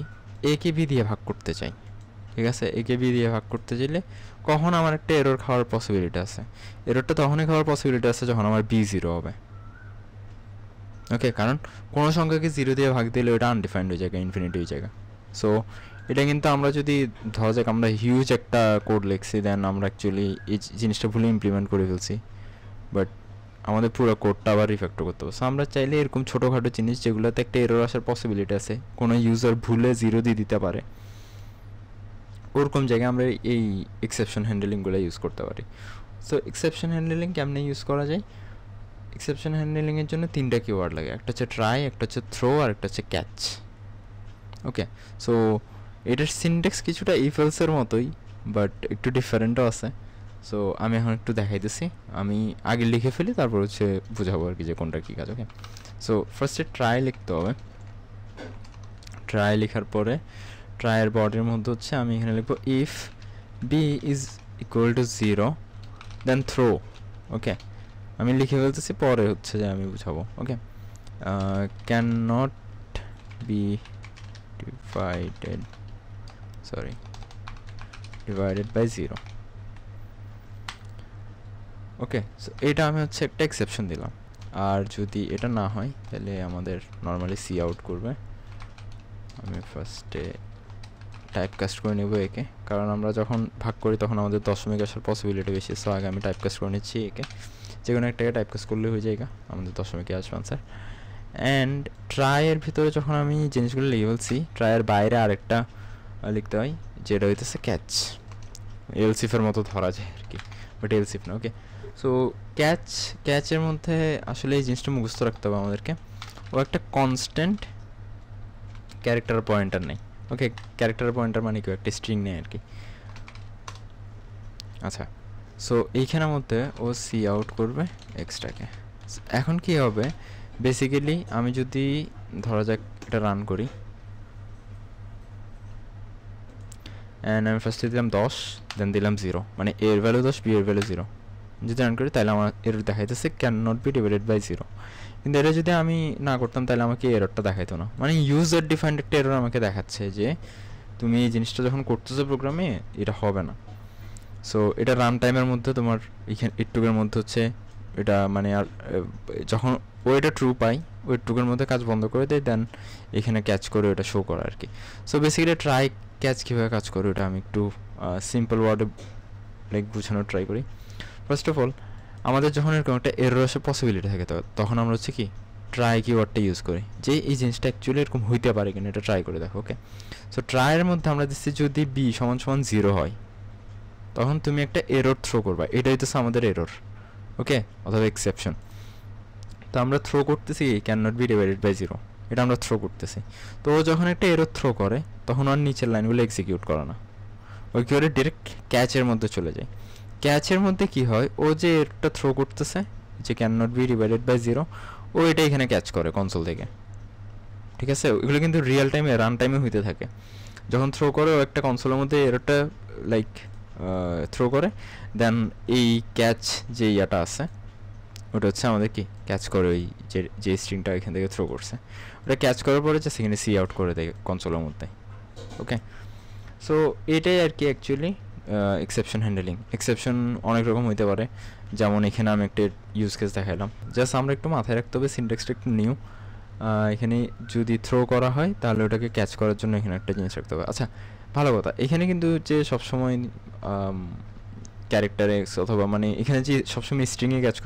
এ কে বি দিয়ে ভাগ করতে চাই, ঠিক আছে, এ কে বি দিয়ে ভাগ করতে চাইলে কখন আমার একটা এরর খাওয়ার পসিবিলিটি আছে, এররটা তখনই খাওয়ার পসিবিলিটি আছে যখন আমার বি 0 হবে। ওকে, কারণ কোনো সংখ্যাকে 0 দিয়ে ভাগ দিলে ওটা আনডিফাইন্ড হয়ে যায়, ইনফিনিটি হয়ে যায়। সো এটা কিন্তু আমরা যদি ধরা যাক আমরা হিউজ একটা কোড লিখছি, দেন আমরা অ্যাকচুয়ালি এই জিনিসটা ভুলে ইমপ্লিমেন্ট করে ফেলছি, বাট আমাদের পুরো কোডটা আবার রিফ্যাক্টর করতে হবে। সো আমরা চাইলে এরকম ছোটোখাটো জিনিস যেগুলোতে একটা এরর আসার পসিবিলিটি আছে, কোনো ইউজার ভুলে 0 দিয়ে দিতে পারে, ওরকম জায়গায় আমরা এই এক্সেপশন হ্যান্ডেলিংগুলো ইউজ করতে পারি। সো এক্সেপশন হ্যান্ডেলিং কেমনে ইউজ করা যায়? এক্সেপশন হ্যান্ডেলিংয়ের জন্য 3টা কিওয়ার্ড লাগে, একটা হচ্ছে ট্রাই, একটা হচ্ছে থ্রো, আর একটা হচ্ছে ক্যাচ। ওকে, সো এটার সিনট্যাক্স কিছুটা ইফ এলসের মতোই, বাট একটু ডিফারেন্টও আছে। সো আমি এখন একটু দেখাইতেছি, আমি আগে লিখে ফেলি তারপর হচ্ছে বোঝাবো আর কি যে কোনটা কী কাজ। ওকে, সো ফার্স্টে ট্রাই লিখতে হবে। ট্রাই লেখার পরে ট্রাইয়ের বডির মধ্যে হচ্ছে আমি এখানে লিখবো if B is equal to 0 then throw. Okay, আমি লিখে ফেলতেছি, পরে হচ্ছে যে আমি বুঝাবো। Okay, can not be divided by 0. Okay, so এটা আমি হচ্ছে একটা এক্সেপশন দিলাম, আর যদি এটা না হয় তাহলে আমাদের নর্মালি সি আউট করবে। আমি ফার্স্টে টাইপকাস্ট করে নেব একে, কারণ আমরা যখন ভাগ করি তখন আমাদের দশমিক আসার পসিবিলিটি বেশি। সো আগে আমি টাইপকাস্ট করে নিচ্ছি একে, যে কোনো একটাকে টাইপকাস্ট করলে হয়ে যায়, আমাদের দশমিকে আসবে আনসার। অ্যান্ড ট্রাইয়ের ভিতরে যখন আমি জিনিসগুলো লিখে বলছি, ট্রাইয়ের বাইরে আরেকটা লিখতে হয়, যেটা হইতেছে ক্যাচ। এলসিফের মতো ধরা যায় আর কি, বাট এলসিফ না। ওকে, সো ক্যাচের মধ্যে আসলে এই জিনিসটা মুখস্থ রাখতে হবে আমাদেরকে। ও একটা কনস্ট্যান্ট ক্যারেক্টার পয়েন্টার নেই। ওকে, ক্যারেক্টার পয়েন্টার মানে কি, একটা স্ট্রিং নেই আর কি। আচ্ছা, সো এইখানের মধ্যে ও সি আউট করবে এক্সট্রাকে। এখন কি হবে, বেসিক্যালি আমি যদি ধরা যাক এটা রান করি, অ্যান্ড আমি ফার্স্টে দিলাম 10, দেন দিলাম 0, মানে এর ভ্যালু 10, বি এর ভ্যালু 0। যদি রান করি তাহলে আমার এরর দেখাইতেছে can not be divided by 0। কিন্তু এটা যদি আমি না করতাম তাহলে আমাকে এররটা দেখাইতো না, মানে ইউজার ডিফাইন্ড একটা এরর আমাকে দেখাচ্ছে যে তুমি এই জিনিসটা যখন করতেছো প্রোগ্রামে এটা হবে না। সো এটা রান টাইমের মধ্যে তোমার এখানে এইটুকের মধ্যে হচ্ছে এটা, মানে আর যখন ও এটা ট্রু পাই ওইটুকের মধ্যে কাজ বন্ধ করে দেয়, দেন এখানে ক্যাচ করে ওটা শো করা আর কি। সো বেসিক্যালি ট্রাই ক্যাচ কীভাবে কাজ করে ওটা আমি একটু সিম্পল ওয়ার্ডে লাইক বোঝানোর ট্রাই করি। ফার্স্ট অফ অল, আমাদের যখন এরকম একটা এরর আসে পসিবিলিটি থাকে, তখন আমরা হচ্ছে কি ট্রাই কিওয়ার্ডটা ইউজ করি, যে এই জিনিসটা অ্যাকচুয়ালি এরকম হইতে পারে কিনা এটা ট্রাই করে দেখো। ওকে, সো ট্রাইয়ের মধ্যে আমরা দিচ্ছি যদি বি সমান সমান 0 হয়, তখন তুমি একটা এরর থ্রো করবা, এটা হইতেছে আমাদের এরর। ওকে, অথবা এক্সেপশন। তো আমরা থ্রো করতেছি can not be divided by 0, এটা আমরা থ্রো করতেছি। তো ও যখন একটা এরর থ্রো করে তখন ওর নিচের লাইনগুলো এক্সিকিউট করে না, ওই কি করে ডিরেক্ট ক্যাচের মধ্যে চলে যায়। ক্যাচের মধ্যে কি হয়, ও যে এরটা থ্রো করতেছে যে can not be divided by 0, ও এটা এখানে ক্যাচ করে কনসোল থেকে। ঠিক আছে, এগুলো কিন্তু রিয়েল টাইমে রান টাইমে হইতে থাকে। যখন থ্রো করে ও একটা কনসোলের মধ্যে এররটা লাইক থ্রো করে, দেন এই ক্যাচ যে ইয়াটা আছে ওটা হচ্ছে আমাদের কি ক্যাচ করে, ওই যে স্ট্রিংটা এখান থেকে থ্রো করছে ওটা ক্যাচ করার পরে যে সেখানে সি আউট করে দেয় কনসোলের মধ্যে। ওকে, সো এটাই আর কি অ্যাকচুয়ালি এক্সেপশন হ্যান্ডেলিং। এক্সেপশন অনেক রকম হইতে পারে, যেমন এখানে আমি একটা ইউজ কেস দেখাইলাম। জাস্ট আমরা একটু মাথায় রাখতে হবে সিনট্যাক্সটা একটু নিউ। এখানে যদি থ্রো করা হয় তাহলে ওটাকে ক্যাচ করার জন্য এখানে একটা জিনিস রাখতে হবে। আচ্ছা, ভালো কথা, এখানে কিন্তু যে সবসময় ক্যারেক্টার এক্স অথবা মানে এখানে যে সবসময় স্ট্রিংয়ে ক্যাচ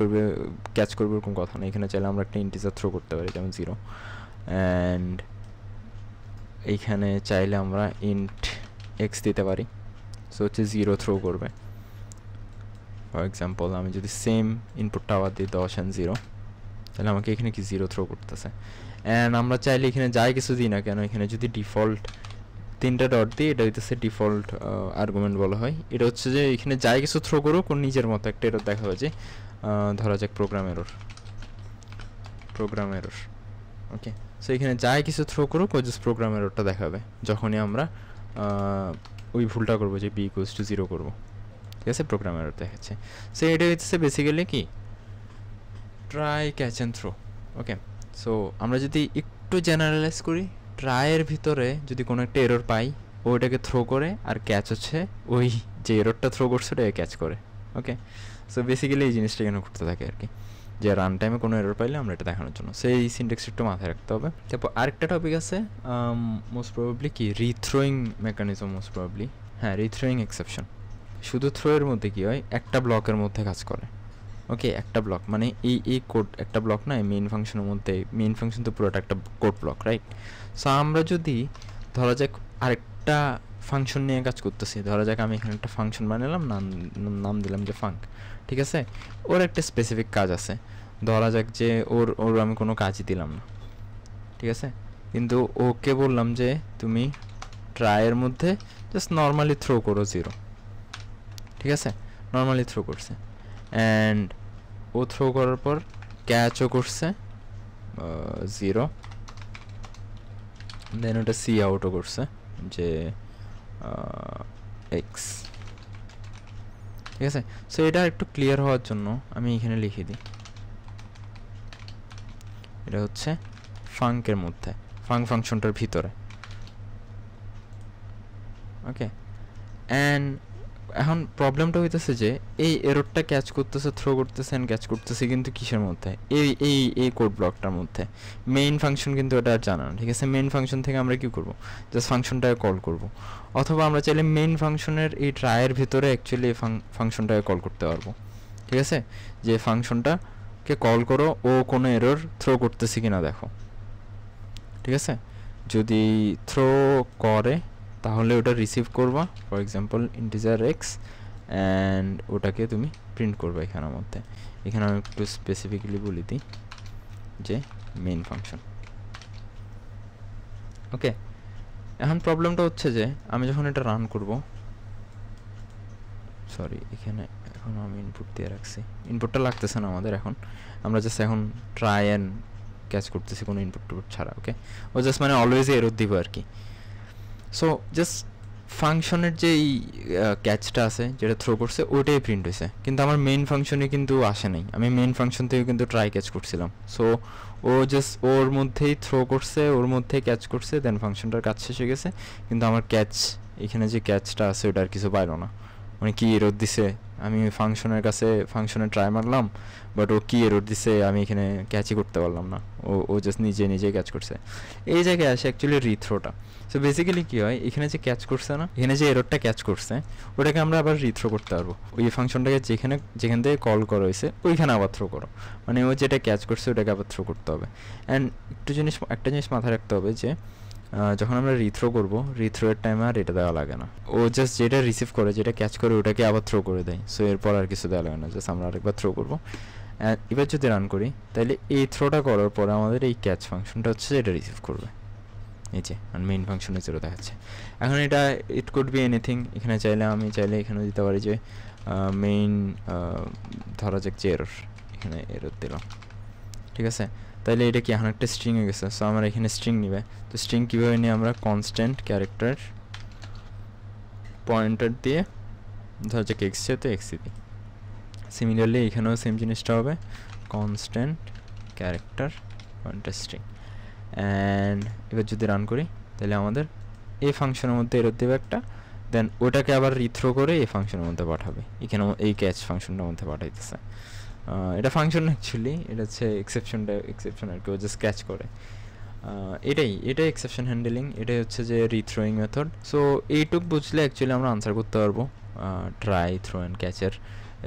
করবে এরকম কথা না। এখানে চাইলে আমরা একটা ইন্টিজার থ্রো করতে পারি, যেমন 0, অ্যান্ড এইখানে চাইলে আমরা ইন্ট এক্স দিতে পারি, সো হচ্ছে 0 থ্রো করবে। ফর এক্সাম্পল আমি যদি সেম ইনপুটটা আবার দিই 10 অ্যান্ড 0, তাহলে আমাকে এখানে কি 0 থ্রো করতেছে। অ্যান্ড আমরা চাইলে এখানে যাই কিছু দিই না কেন, এখানে যদি ডিফল্ট 3টা ডট দিই, এটা হইতেছে ডিফল্ট আর্গুমেন্ট বলা হয়। এটা হচ্ছে যে এখানে যাই কিছু থ্রো করুক ওর নিজের মতো একটা এরর দেখা হয়, যে ধরা যাক প্রোগ্রাম এরর। ওকে, সো এখানে যাই কিছু থ্রো করুক ও জাস্ট প্রোগ্রাম এররটা দেখাবে যখনই আমরা ওই ভুলটা করবো যে বি ইকুয়ালস টু 0 করবো। ঠিক আছে, প্রোগ্রাম এরর দেখাচ্ছে। সো এটা হচ্ছে বেসিক্যালি কি try catch and throw. Okay, so আমরা যদি একটু জেনারেলাইজ করি, ট্রাইয়ের ভিতরে যদি কোনো একটা এরর পাই ও ওটাকে থ্রো করে, আর ক্যাচ হচ্ছে ওই যে এররটা থ্রো করছে ওটাকে ক্যাচ করে। ওকে, সো বেসিক্যালি এই জিনিসটা কেন করতে থাকে আর কি, যে রান টাইমে কোনো এরর পাইলে আমরা এটা দেখানোর জন্য। সেই সিনট্যাক্স একটু মাথায় রাখতে হবে। তারপর আরেকটা টপিক আছে মোস্ট প্রবাবলি কি রিথ্রোয়িং মেকানিজম, মোস্ট প্রবাবলি হ্যাঁ রিথ্রোয়িং এক্সেপশন। শুধু থ্রোয়ের মধ্যে কী হয়, একটা ব্লকের মধ্যে কাজ করে। ওকে, একটা ব্লক মানে এই কোড একটা ব্লক না, মেইন ফাংশনের মধ্যে, মেইন ফাংশন তো পুরোটা একটা কোড ব্লক, রাইট? সো আমরা যদি ধরা যাক আরেকটা ফাংশন নিয়ে কাজ করতেছি, ধরা যাক আমি এখানে একটা ফাংশন বানালাম, নাম দিলাম যে ফাঙ্ক। ঠিক আছে, ওর একটা স্পেসিফিক কাজ আছে, ধরা যাক যে ওর আমি কোনো কাজই দিলাম না। ঠিক আছে, কিন্তু ওকে বললাম যে তুমি ট্রাইয়ের মধ্যে জাস্ট নর্মালি থ্রো করো 0। ঠিক আছে, নর্মালি থ্রো করছে, অ্যান্ড ও থ্রো করার পর ক্যাচও করছে 0, দেন ওটা সি আউটও করছে যে এক্স। ঠিক আছে, সো এটা একটু ক্লিয়ার হওয়ার জন্য আমি এখানে লিখে দিই, এটা হচ্ছে ফাঙ্কের মধ্যে, ফাংশনটার ভিতরে। ওকে, অ্যান্ড এখন প্রবলেমটা হইতেছে যে এই এররটা ক্যাচ করতেছে, থ্রো করতেছে অ্যান্ড ক্যাচ করতেছে, কিন্তু কিসের মধ্যে, এই কোড ব্লকটার মধ্যে। মেইন ফাংশন কিন্তু এটা আর জানা না। ঠিক আছে, মেইন ফাংশন থেকে আমরা কী করবো, জাস্ট ফাংশনটাকে কল করব, অথবা আমরা চাইলে মেইন ফাংশনের এই ট্রাইয়ের ভিতরে অ্যাকচুয়ালি এই ফাংশনটাকে কল করতে পারবো। ঠিক আছে, যে ফাংশনটা কে কল করো, ও কোনো এরর থ্রো করতেছে কিনা দেখো, ঠিক আছে? যদি থ্রো করে তাহলে ওটা রিসিভ করবা, for example integer x, and ওটাকে তুমি প্রিন্ট করবে এখানের মধ্যে। এখানে আমি একটু স্পেসিফিক্যালি বলে দিই যে মেইন ফাংশন। ওকে, এখন প্রবলেমটা হচ্ছে যে আমি যখন এটা রান করব, সরি এখানে এখন আমি ইনপুট দিয়ে রাখছি, ইনপুটটা লাগতেছে না আমাদের এখন, আমরা জাস্ট এখন ট্রাই অ্যান্ড ক্যাচ করতেছি কোনো ইনপুট টুপুট ছাড়া। ওকে, ও জাস্ট মানে অলওয়েজ এরর দিব আর কি। সো জাস্ট ফাংশনের যে ক্যাচটা আছে যেটা থ্রো করছে ওটাই প্রিন্ট হয়েছে, কিন্তু আমার মেইন ফাংশনে কিন্তু আসে নাই। আমি মেইন ফাংশন থেকে কিন্তু ট্রাই ক্যাচ করছিলাম। সো ও জাস্ট ওর মধ্যেই থ্রো করছে, ওর মধ্যেই ক্যাচ করছে, দেন ফাংশনটার কাজ শেষ হয়ে গেছে, কিন্তু আমার ক্যাচ এখানে যে ক্যাচটা আছে ওটা আর কিছু পাইল না। মানে কি এরর দিছে, আমি ফাংশনের কাছে ফাংশনে ট্রাই মারলাম, বাট ও কি এরর দিছে আমি এখানে ক্যাচই করতে পারলাম না। ও জাস্ট নিজে ক্যাচ করছে। এই জায়গায় আসে অ্যাকচুয়ালি রিথ্রোটা। সো বেসিক্যালি কী হয়, এখানে যে ক্যাচ করছে না, এখানে যে এররটা ক্যাচ করছে ওটাকে আমরা আবার রিথ্রো করতে পারবো। ওই ফাংশনটাকে যেখান থেকে কল করা হয়েছে ওইখানে আবার থ্রো করো, মানে ও যেটা ক্যাচ করছে ওটাকে আবার থ্রো করতে হবে। অ্যান্ড একটা জিনিস মাথায় রাখতে হবে যে যখন আমরা রিথ্রো করবো, রিথ্রোয়ের টাইমে আর এটা দেওয়া লাগে না, ও জাস্ট যেটা রিসিভ করে যেটা ক্যাচ করে ওটাকে আবার থ্রো করে দেয়। সো এরপর আর কিছু দেওয়া লাগে না, জাস্ট আমরা আরেকবার থ্রো করবো। এবার যদি রান করি তাহলে এই থ্রোটা করার পরে আমাদের এই ক্যাচ ফাংশনটা হচ্ছে যেটা রিসিভ করবে, এই যে আর মেইন ফাংশনে জিরো দেখাচ্ছে। এখন এটা ইট কুড বি এনিথিং, এখানে আমি চাইলে এখানেও দিতে পারি যে মেইন ধরা যাক যে এরর, এখানে এরর দিলাম, ঠিক আছে? তাইলে এটা কি এখন একটা স্ট্রিং হয়ে গেছে। সো আমরা এখানে স্ট্রিং নিবে, তো স্ট্রিং কীভাবে নিয়ে আমরা কনস্ট্যান্ট ক্যারেক্টার পয়েন্টার দিয়ে ধরা যাক এক্স যেহেতু এক্সই দিই। সিমিলারলি এখানেও সেম জিনিসটা হবে, constant character pointer string. And এবার যদি রান করি তাহলে আমাদের এই ফাংশনের মধ্যে এরর দেবে একটা, দেন ওটাকে আবার রিথ্রো করে এই ফাংশনের মধ্যে পাঠাবে, এখানে এই ক্যাচ ফাংশনটার মধ্যে পাঠাইতেছে। এটা ফাংশন অ্যাকচুয়ালি, এটা হচ্ছে এক্সেপশন আর কি, ও জাস্ট ক্যাচ করে। এটাই এক্সেপশন হ্যান্ডেলিং, এটাই হচ্ছে যে রিথ্রোয়িং মেথড। সো এইটুক বুঝলে অ্যাকচুয়ালি আমরা আনসার করতে পারবো ট্রাই, থ্রো অ্যান্ড ক্যাচের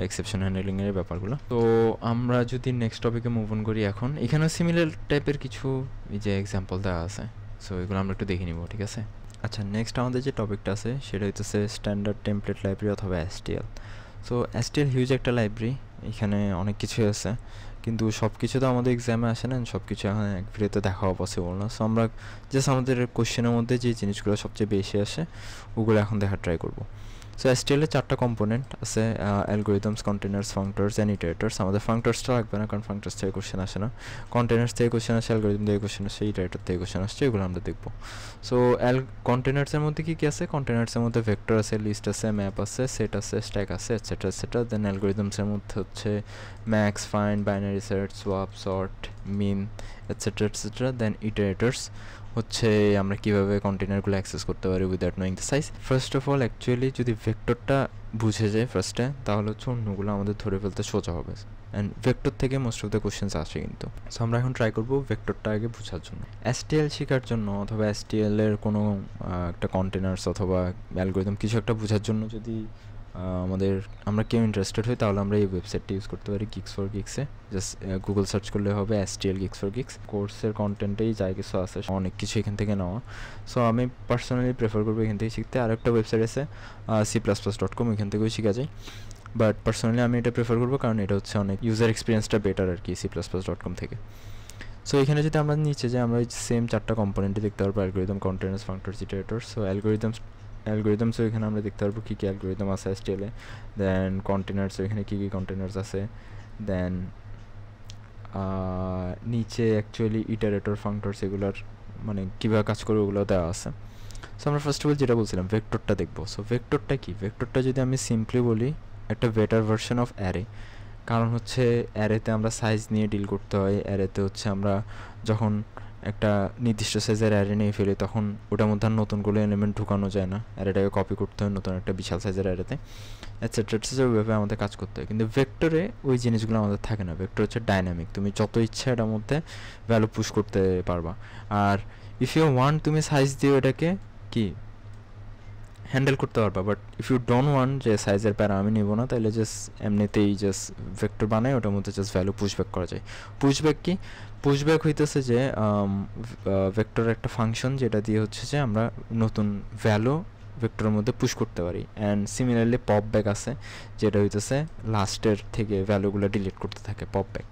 এক্সেপশন হ্যান্ডেলিংয়ের ব্যাপারগুলো। তো আমরা যদি নেক্সট টপিকে মুভ অন করি, এখন এখানেও সিমিলার টাইপের কিছু এই যে এক্সাম্পল দেওয়া আছে, সো এগুলো আমরা একটু দেখে নিব, ঠিক আছে? আচ্ছা, নেক্সট আমাদের যে টপিকটা আছে সেটা হচ্ছে স্ট্যান্ডার্ড টেমপ্লেট লাইব্রেরি অথবা STL। সো STL হিউজ একটা লাইব্রেরি, এখানে অনেক কিছুই আছে, কিন্তু সব কিছু তো আমাদের এক্সামে আসে না, সব কিছু এখন এক ভিডিওতে দেখাও পসিবল না। সো আমরা জাস্ট আমাদের কোশ্চেনের মধ্যে যে জিনিসগুলো সবচেয়ে বেশি আসে ওগুলো এখন দেখার ট্রাই করবো। সো STL এর 4টা কম্পোনেন্ট আছে, অ্যালগরিদমস, কন্টেনার্স, ফাংটরস অ্যান্ড ইটারেটরস। আমাদের ফাংটরসটা লাগবে না, কারণ ফাংটরস থেকে কোশ্চেন আসে না, কন্টেনার্স থেকে কোশ্চেন আসে, অ্যালগরিদম থেকে কোশ্চেন আসে, ইটারেটর থেকে কোশ্চেন আসছে, এগুলো আমরা দেখবো। সো কন্টেনার্সের মধ্যে কী কী আছে? কন্টেনার্সের মধ্যে ভেক্টর আছে, লিস্ট আছে, ম্যাপ আছে, সেট আছে, স্ট্যাক আছে, এটসেট্রা এটসেট্রা। দেন অ্যালগরিদমসের মধ্যে হচ্ছে max, find, binary search, swap, sort, min, etcetera etcetera. Then iterators হচ্ছে আমরা কীভাবে কন্টেনারগুলো অ্যাক্সেস করতে পারি without knowing the size. First of all actually যদি ভেক্টরটা বুঝে যায় ফার্স্টে, তাহলে হচ্ছে অন্যগুলো আমাদের ধরে ফেলতে সোজা হবে। অ্যান্ড ভেক্টর থেকে মোস্ট অফ দ্য কোশ্চেন্স আসে কিন্তু। সো আমরা এখন ট্রাই করবো ভেক্টরটা আগে বোঝার জন্য। STL শেখার জন্য অথবা STL এর কোনো একটা কন্টেনার্স অথবা অ্যালগরিদম কিছু একটা বোঝার জন্য যদি আমরা কেউ ইন্টারেস্টেড হই, তাহলে আমরা এই ওয়েবসাইটটা ইউজ করতে পারি, Geeks for Geeks-এ। জাস্ট গুগল সার্চ করলে হবে STL Geeks for Geeks। কোর্সের কন্টেন্টেই যা কিছু আছে অনেক কিছু এখান থেকে নেওয়া। সো আমি পার্সোনালি প্রেফার করবো এখান থেকে শিখতে। আরেকটা ওয়েবসাইট আছে c++.com, এখান থেকেও শেখা যায়, বাট পার্সোনালি আমি এটা প্রেফার করবো কারণ এটা হচ্ছে অনেক ইউজার এক্সপিরিয়েন্সটা বেটার আর কি c++.com থেকে। সো এখানে যদি আমরা নিচে যাই, আমরা সেম 4টা কম্পোনেন্টই দেখতে পারবো, অ্যালগরিদম, কন্টেনার্স, ফাংটরস, ইটারেটরস। সো অ্যালগরিদমসও এখানে আমরা দেখতে পারবো কী কী অ্যালগরিদম আছে STL-এ। দেন কন্টেনার্সও এখানে কী কী কন্টেনার্স আছে। দেন নিচে অ্যাকচুয়ালি ইটারেটর, ফাংটরস এগুলোর মানে কীভাবে কাজ করবে ওগুলো দেওয়া আছে। সো আমরা ফার্স্ট অফ অল যেটা বলছিলাম ভেক্টরটা দেখবো। সো ভেক্টরটা কি? ভেক্টরটা যদি আমি সিম্পলি বলি একটা বেটার ভার্সন অফ অ্যারে। কারণ হচ্ছে অ্যারেতে আমরা সাইজ নিয়ে ডিল করতে হয়, অ্যারেতে হচ্ছে আমরা যখন একটা নির্দিষ্ট সাইজের অ্যারে নিয়ে ফেলি তখন ওটার মধ্যে আর নতুনগুলো এলিমেন্ট ঢুকানো যায় না, অ্যারেটাকে কপি করতে হয় নতুন একটা বিশাল সাইজের অ্যারেতে, এটসেট্রা এটসেট্রা। ওইভাবে আমাদের কাজ করতে হয়, কিন্তু ভেক্টরে ওই জিনিসগুলো আমাদের থাকে না। ভেক্টর হচ্ছে ডাইনামিক, তুমি যত ইচ্ছা এটার মধ্যে ভ্যালু পুশ করতে পারবা। আর ইফ ইউ ওয়ান্ট তুমি সাইজ দিও এটাকে কি হ্যান্ডেল করতে পারবা। But if you don't want যে সাইজের প্যারা আমি নেব না, তাহলে জাস্ট এমনিতেই জাস্ট ভেক্টর বানাই, ওটার মধ্যে জাস্ট ভ্যালু পুশব্যাক করা যায়। পুশব্যাক কি? পুশব্যাক হইতেছে যে ভেক্টর একটা ফাংশন যেটা দিয়ে হচ্ছে যে আমরা নতুন ভ্যালু ভেক্টরের মধ্যে পুশ করতে পারি। অ্যান্ড সিমিলারলি পপ ব্যাক আছে, যেটা হইতেছে লাস্টের থেকে ভ্যালুগুলো ডিলিট করতে থাকে, পপ ব্যাক।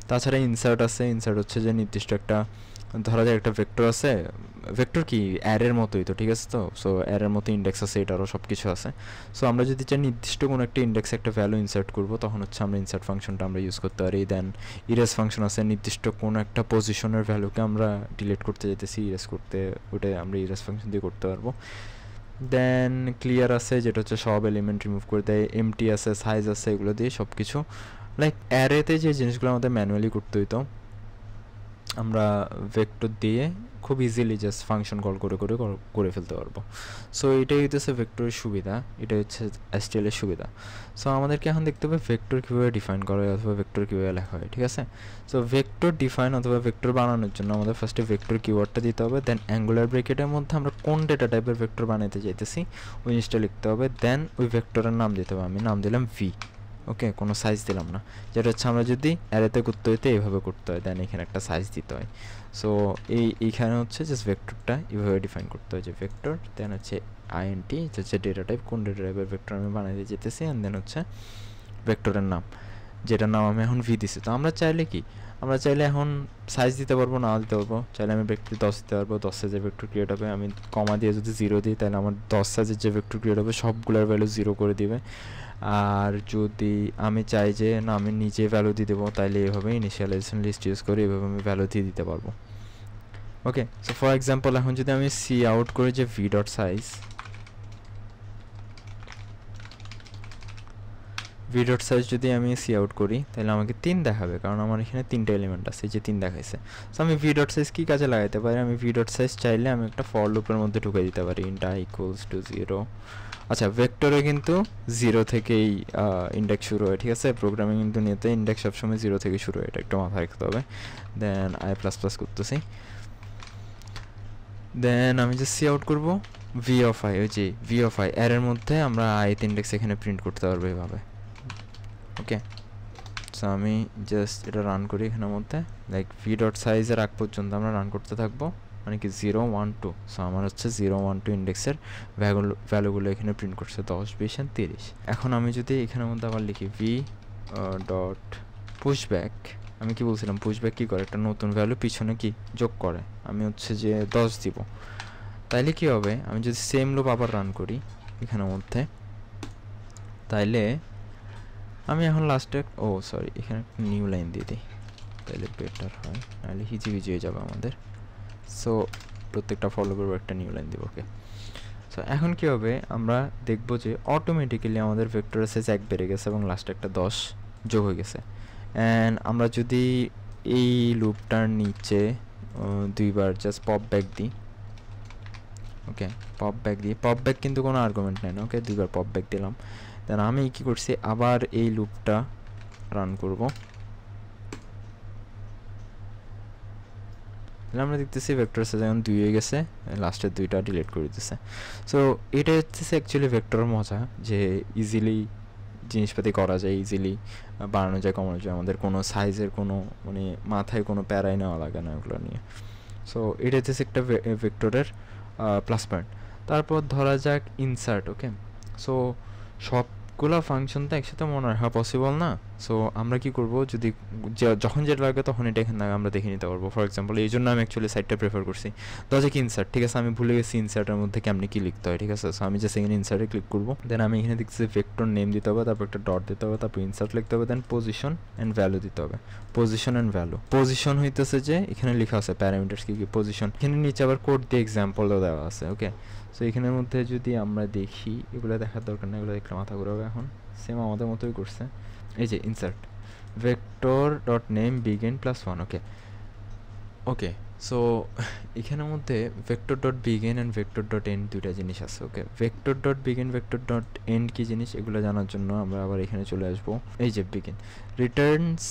তাছাড়া ইনসার্ট আছে। ইনসার্ট হচ্ছে যে নির্দিষ্ট একটা, ধরা যায় একটা ভেক্টর আছে, ভেক্টর কি অ্যারের মতোই তো, ঠিক আছে? তো সো অ্যারের মতো ইন্ডেক্স আছে, এটারও সব কিছু আছে। সো আমরা যদি চাই নির্দিষ্ট কোনো একটা ইন্ডেক্সে একটা ভ্যালু ইনসার্ট করবো, তখন হচ্ছে আমরা ইনসার্ট ফাংশনটা আমরা ইউজ করতে পারি। দেন ইরেজ ফাংশন আছে, নির্দিষ্ট কোনো একটা পজিশনের ভ্যালুকে আমরা ডিলিট করতে যেতেছি, ইরেজ করতে, ওটা আমরা ইরেজ ফাংশন দিয়ে করতে পারবো। দেন ক্লিয়ার আছে, যেটা হচ্ছে সব এলিমেন্ট রিমুভ করে দেয়। এমটি আছে, সাইজ আছে, এগুলো দিয়ে সব কিছু লাইক অ্যারেতে যে জিনিসগুলো আমাদের ম্যানুয়ালি করতে হইতো, আমরা ভেক্টর দিয়ে খুব ইজিলি জাস্ট ফাংশন কল করে ফেলতে পারবো। সো এটাই হচ্ছে ভেক্টরের সুবিধা, এটাই হচ্ছে এসটিএলের সুবিধা। সো আমাদেরকে এখন দেখতে হবে ভেক্টর কীভাবে ডিফাইন করা হয় অথবা ভেক্টর কীভাবে লেখা হয়, ঠিক আছে? সো ভেক্টর ডিফাইন অথবা ভেক্টর বানানোর জন্য আমাদের ফার্স্টে ভেক্টর কিওয়ার্ডটা দিতে হবে। দেন অ্যাঙ্গুলার ব্রেকেটের মধ্যে আমরা কোন ডেটা টাইপের ভেক্টর বানাতে চাইতেছি ওই জিনিসটা লিখতে হবে। দেন ওই ভেক্টরের নাম দিতে হবে, আমি নাম দিলাম ভি, ওকে, কোনো সাইজ দিলাম না। যেটা হচ্ছে আমরা যদি অ্যারেতে করতে হইতে এইভাবে করতে হয়, দেন এখানে একটা সাইজ দিতে হয়। সো এইখানে হচ্ছে জাস্ট ভেক্টরটা এইভাবে ডিফাইন করতে হয় যে ভেক্টর, দেন হচ্ছে আইএনটি হচ্ছে ডেটা টাইপ, কোন ডেটা টাইপের ভেক্টর আমি বানাইতে যেতেছি, অ্যান্ড দেন হচ্ছে ভেক্টরের নাম, যেটার নাম আমি এখন ভি দিছি। তো আমরা চাইলে কি, আমরা চাইলে এখন সাইজ দিতে পারবো, না দিতে পারবো। চাইলে আমি ভেক্টর 10 দিতে পারবো, 10 সাইজের ভেক্টর ক্রিয়েট হবে। আমি কমা দিয়ে যদি 0 দিই, তাহলে আমার 10 সাইজের যে ভেক্টর ক্রিয়েট হবে সবগুলোর ভ্যালু 0 করে দিবে। আর যদি আমি চাই যে না আমি নিজে ভ্যালু দিয়ে দেবো, তাহলে এইভাবে ইনিশিয়ালাইজেশন লিস্ট ইউজ করে এইভাবে আমি ভ্যালু দিয়ে দিতে পারবো। ওকে, সো ফর এক্সাম্পল এখন যদি আমি সি আউট করি যে V dot size, V dot size যদি আমি সি আউট করি, তাহলে আমাকে 3 দেখাবে, কারণ আমার এখানে 3টা এলিমেন্ট আছে, যে 3 দেখাইছে। সো আমি ভি ডট সাইজ কী কাজে লাগাইতে পারি? আমি ভি ডট সাইজ চাইলে আমি একটা ফর লুপের মধ্যে ঢুকে দিতে পারি, ইন্ট i ইকুয়ালস টু 0। আচ্ছা, ভেক্টরে কিন্তু 0 থেকেই ইন্ডেক্স শুরু হয়, ঠিক আছে? প্রোগ্রামিং কিন্তু নিতে ইন্ডেক্স সবসময় 0 থেকে শুরু হয়, এটা একটু মাথায় রাখতে হবে। দেন i প্লাস প্লাস করতেছি। দেন আমি যে সি আউট করবো ভি অফ আই, ওই যে ভি অফ আই এর মধ্যে আমরা আইথ ইন্ডেক্স এখানে প্রিন্ট করতে পারবো এইভাবে। ওকে, সো আমি জাস্ট এটা রান করি এখানের মধ্যে, লাইক ভি ডট সাইজের আগ পর্যন্ত আমরা রান করতে থাকবো, মানে কি 0 1 2। সো আমার হচ্ছে 0 1 2 ইন্ডেক্সের ভ্যালুগুলো এখানে প্রিন্ট করছে 10 20 আর 30। এখন আমি যদি এখানের মধ্যে আবার লিখি ভি ডট পুশব্যাক, আমি কি বলছিলাম পুশব্যাক কী করে, একটা নতুন ভ্যালু পিছনে কি যোগ করে, আমি হচ্ছে যে 10 দিব। তাইলে কি হবে, আমি যদি সেম লুপ আবার রান করি এখানের মধ্যে, তাইলে আমি এখন লাস্টে সরি এখানে একটা নিউ লাইন দিয়ে দিই, তাহলে বেটার হয়, নাহলে হিজিবিজি হয়ে যাবে আমাদের। সো প্রত্যেকটা ফলো করবো একটা নিউ লাইন দিব। ওকে, সো এখন কী হবে, আমরা দেখবো যে অটোমেটিক্যালি আমাদের ভেক্টরের সাইজ 1 বেড়ে গেছে এবং লাস্টে একটা 10 যোগ হয়ে গেছে। অ্যান্ড আমরা যদি এই লুপটার নিচে 2বার জাস্ট পপ ব্যাক দিই, ওকে, পপ ব্যাক কিন্তু কোনো আর্গুমেন্ট নেই না, ওকে, 2বার পপ ব্যাক দিলাম। দেন আমি কী করছি, আবার এই লুপটা রান করব, তাহলে আমরা দেখতেছি ভেক্টর সাইজ এখন 2 হয়ে গেছে, লাস্টের 2টা ডিলিট করে দিতেছে। সো এটা হচ্ছে অ্যাকচুয়ালি ভেক্টরের মজা, যে ইজিলি জিনিসপাতি করা যায়, ইজিলি বাড়ানো যায়, কমানো যায়, আমাদের কোনো সাইজের কোনো মানে মাথায় কোনো প্যারাই নেওয়া লাগে না ওগুলো নিয়ে। সো এটা হচ্ছে একটা ভেক্টরের প্লাস পয়েন্ট। তারপর ধরা যাক ইনসার্ট, ওকে। সো সবগুলো ফাংশন তো একসাথে মনে রাখা পসিবল না। সো আমরা কি করব, যদি যখন যেটা লাগবে তখন এটা এখানে আমরা দেখে নিতে পারবো। ফর এক্সাম্পল এই জন্য আমি অ্যাকচুয়ালি সাইটটা প্রেফার করছি। ধরা যাক ইনসার্ট, ঠিক আছে, আমি ভুলে গেছি ইনসার্টের মধ্যে কেমনি কী লিখতে হয়, ঠিক আছে। সো আমি জাস্ট এখানে ইনসার্টে ক্লিক করবো, দেন আমি এখানে দেখছি ভেক্টর নেম দিতে হবে, তারপর একটা ডট দিতে হবে, তারপর ইনসার্ট লিখতে হবে, দেন পজিশন অ্যান্ড ভ্যালু দিতে হবে। পজিশন অ্যান্ড ভ্যালু, পজিশন হইতেছে যে এখানে লেখা আছে প্যারামিটার্স কী কী, পজিশন এখানে নিচে আবার কোড দিয়ে এক্সাম্পলও দেওয়া আছে, ওকে। সো এখানের মধ্যে যদি আমরা দেখি, এগুলো দেখার দরকার নেই, এগুলো দেখলে মাথা ঘুরাবে। এখন সেম আমাদের মতোই করছে, এই যে insert vector dot name begin plus 1, okay okay. So এখানের মধ্যে vector dot begin and vector dot end দুইটা জিনিস আছে, okay. Vector dot begin vector dot end কী জিনিস এগুলো জানার জন্য আমরা আবার এখানে চলে আসবো। এই যে begin returns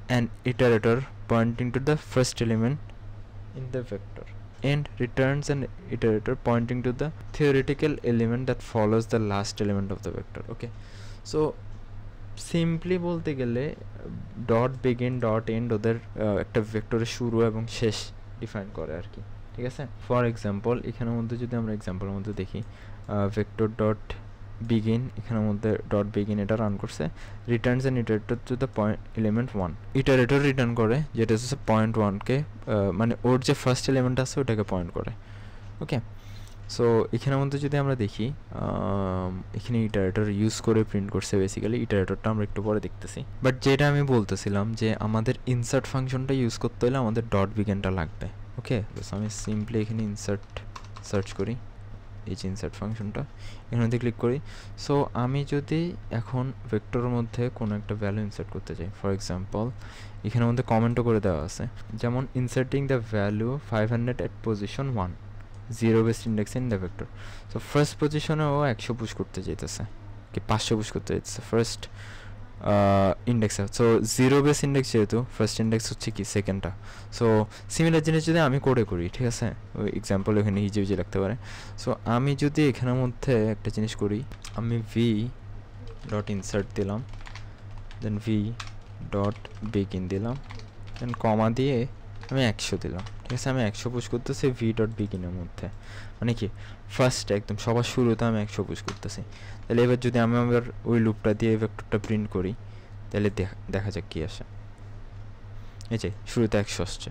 an iterator pointing to the first element in the vector, end returns an iterator pointing to the theoretical element that follows the last element of the vector. Okay, so simply বলতে গেলে dot begin dot and ওদের একটা ভেক্টরের শুরু এবং শেষ define করে আর কি, ঠিক আছে। ফর এক্সাম্পল এখানের মধ্যে যদি আমরা এক্সাম্পলের মধ্যে দেখি ভেক্টর ডট বিগিন, এখানের মধ্যে ডট বিগিন এটা রান করছে, returns an iterator to the point element 1, iterator return করে যেটা হচ্ছে পয়েন্ট 1কে, মানে ওর যে ফার্স্ট এলিমেন্ট আছে ওটাকে পয়েন্ট করে। ওকে, সো এখানের মধ্যে যদি আমরা দেখি এখানে ইটারেটর ইউজ করে প্রিন্ট করছে বেসিক্যালি, ইটারেটরটা আমরা একটু পরে দেখতেছি। বাট যেটা আমি বলতেছিলাম যে আমাদের ইনসার্ট ফাংশনটা ইউজ করতে হলে আমাদের ডট বিগিনটা লাগবে। ওকে, সো আমি সিম্পলি এখানে ইনসার্ট সার্চ করি, এই যে ইনসার্ট ফাংশনটা এখানে মধ্যে ক্লিক করি। সো আমি যদি এখন ভেক্টরের মধ্যে কোনো একটা ভ্যালু ইনসার্ট করতে চাই, ফর এক্সাম্পল এখানের মধ্যে কমেন্টও করে দেওয়া আছে, যেমন inserting the value 500 at position 1, 0 best index in the vector. So first পজিশনে ও 100 পুশ করতে চাইতেছে, কি 500 পুশ করতে চাইতেছে ফার্স্ট ইন্ডেক্সে। সো 0 বেস ইন্ডেক্স যেহেতু ফার্স্ট ইন্ডেক্স হচ্ছে কি সেকেন্ডটা। সো সিমিলার জিনিস যদি আমি করি, ঠিক আছে, ওই এক্সাম্পল এখানে ইজি ইজি লাগতে পারে। সো আমি যদি এখানের মধ্যে একটা জিনিস করি, আমি ভি ডট ইনসার্ট দিলাম, দেন ভি ডট বিগিন দিলাম, দেন কমা দিয়ে আমি 100 দিলাম, ঠিক আছে। আমি 100 পুশ করতেছি ভি ডট বিগিনের মধ্যে, মানে কি ফার্স্ট একদম সবার শুরুতে আমি 100 পুশ করতেছি। তাহলে এবার যদি আমি আবার ওই লুপটা দিয়ে ভেক্টরটা প্রিন্ট করি, তাহলে দেখা যাক কী আসে। এই যে শুরুতে 100 আসছে,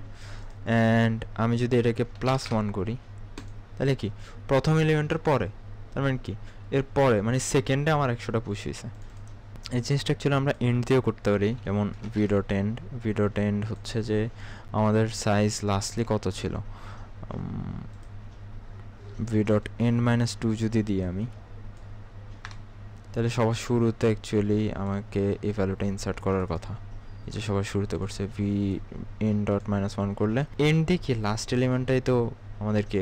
অ্যান্ড আমি যদি এটাকে +1 করি, তাহলে কি প্রথম এলিমেন্টের পরে, তার মানে কি এর পরে মানে সেকেন্ডে আমার 100টা পুশ হয়েছে। এই জিনিসটা অ্যাকচুয়ালি আমরা এন্ড দিয়েও করতে পারি, যেমন ভি ডট এন্ড হচ্ছে যে আমাদের সাইজ লাস্টলি কত ছিল, ভি ডট এন্ড -2 যদি দিই আমি, তাহলে সবার শুরুতে অ্যাকচুয়ালি আমাকে এই ভ্যালুটা ইনসার্ট করার কথা। এই যে সবার শুরুতে করছে ভি এন্ড ডট -1 করলে এন্ড দিয়ে কি লাস্ট এলিমেন্টটাই তো আমাদেরকে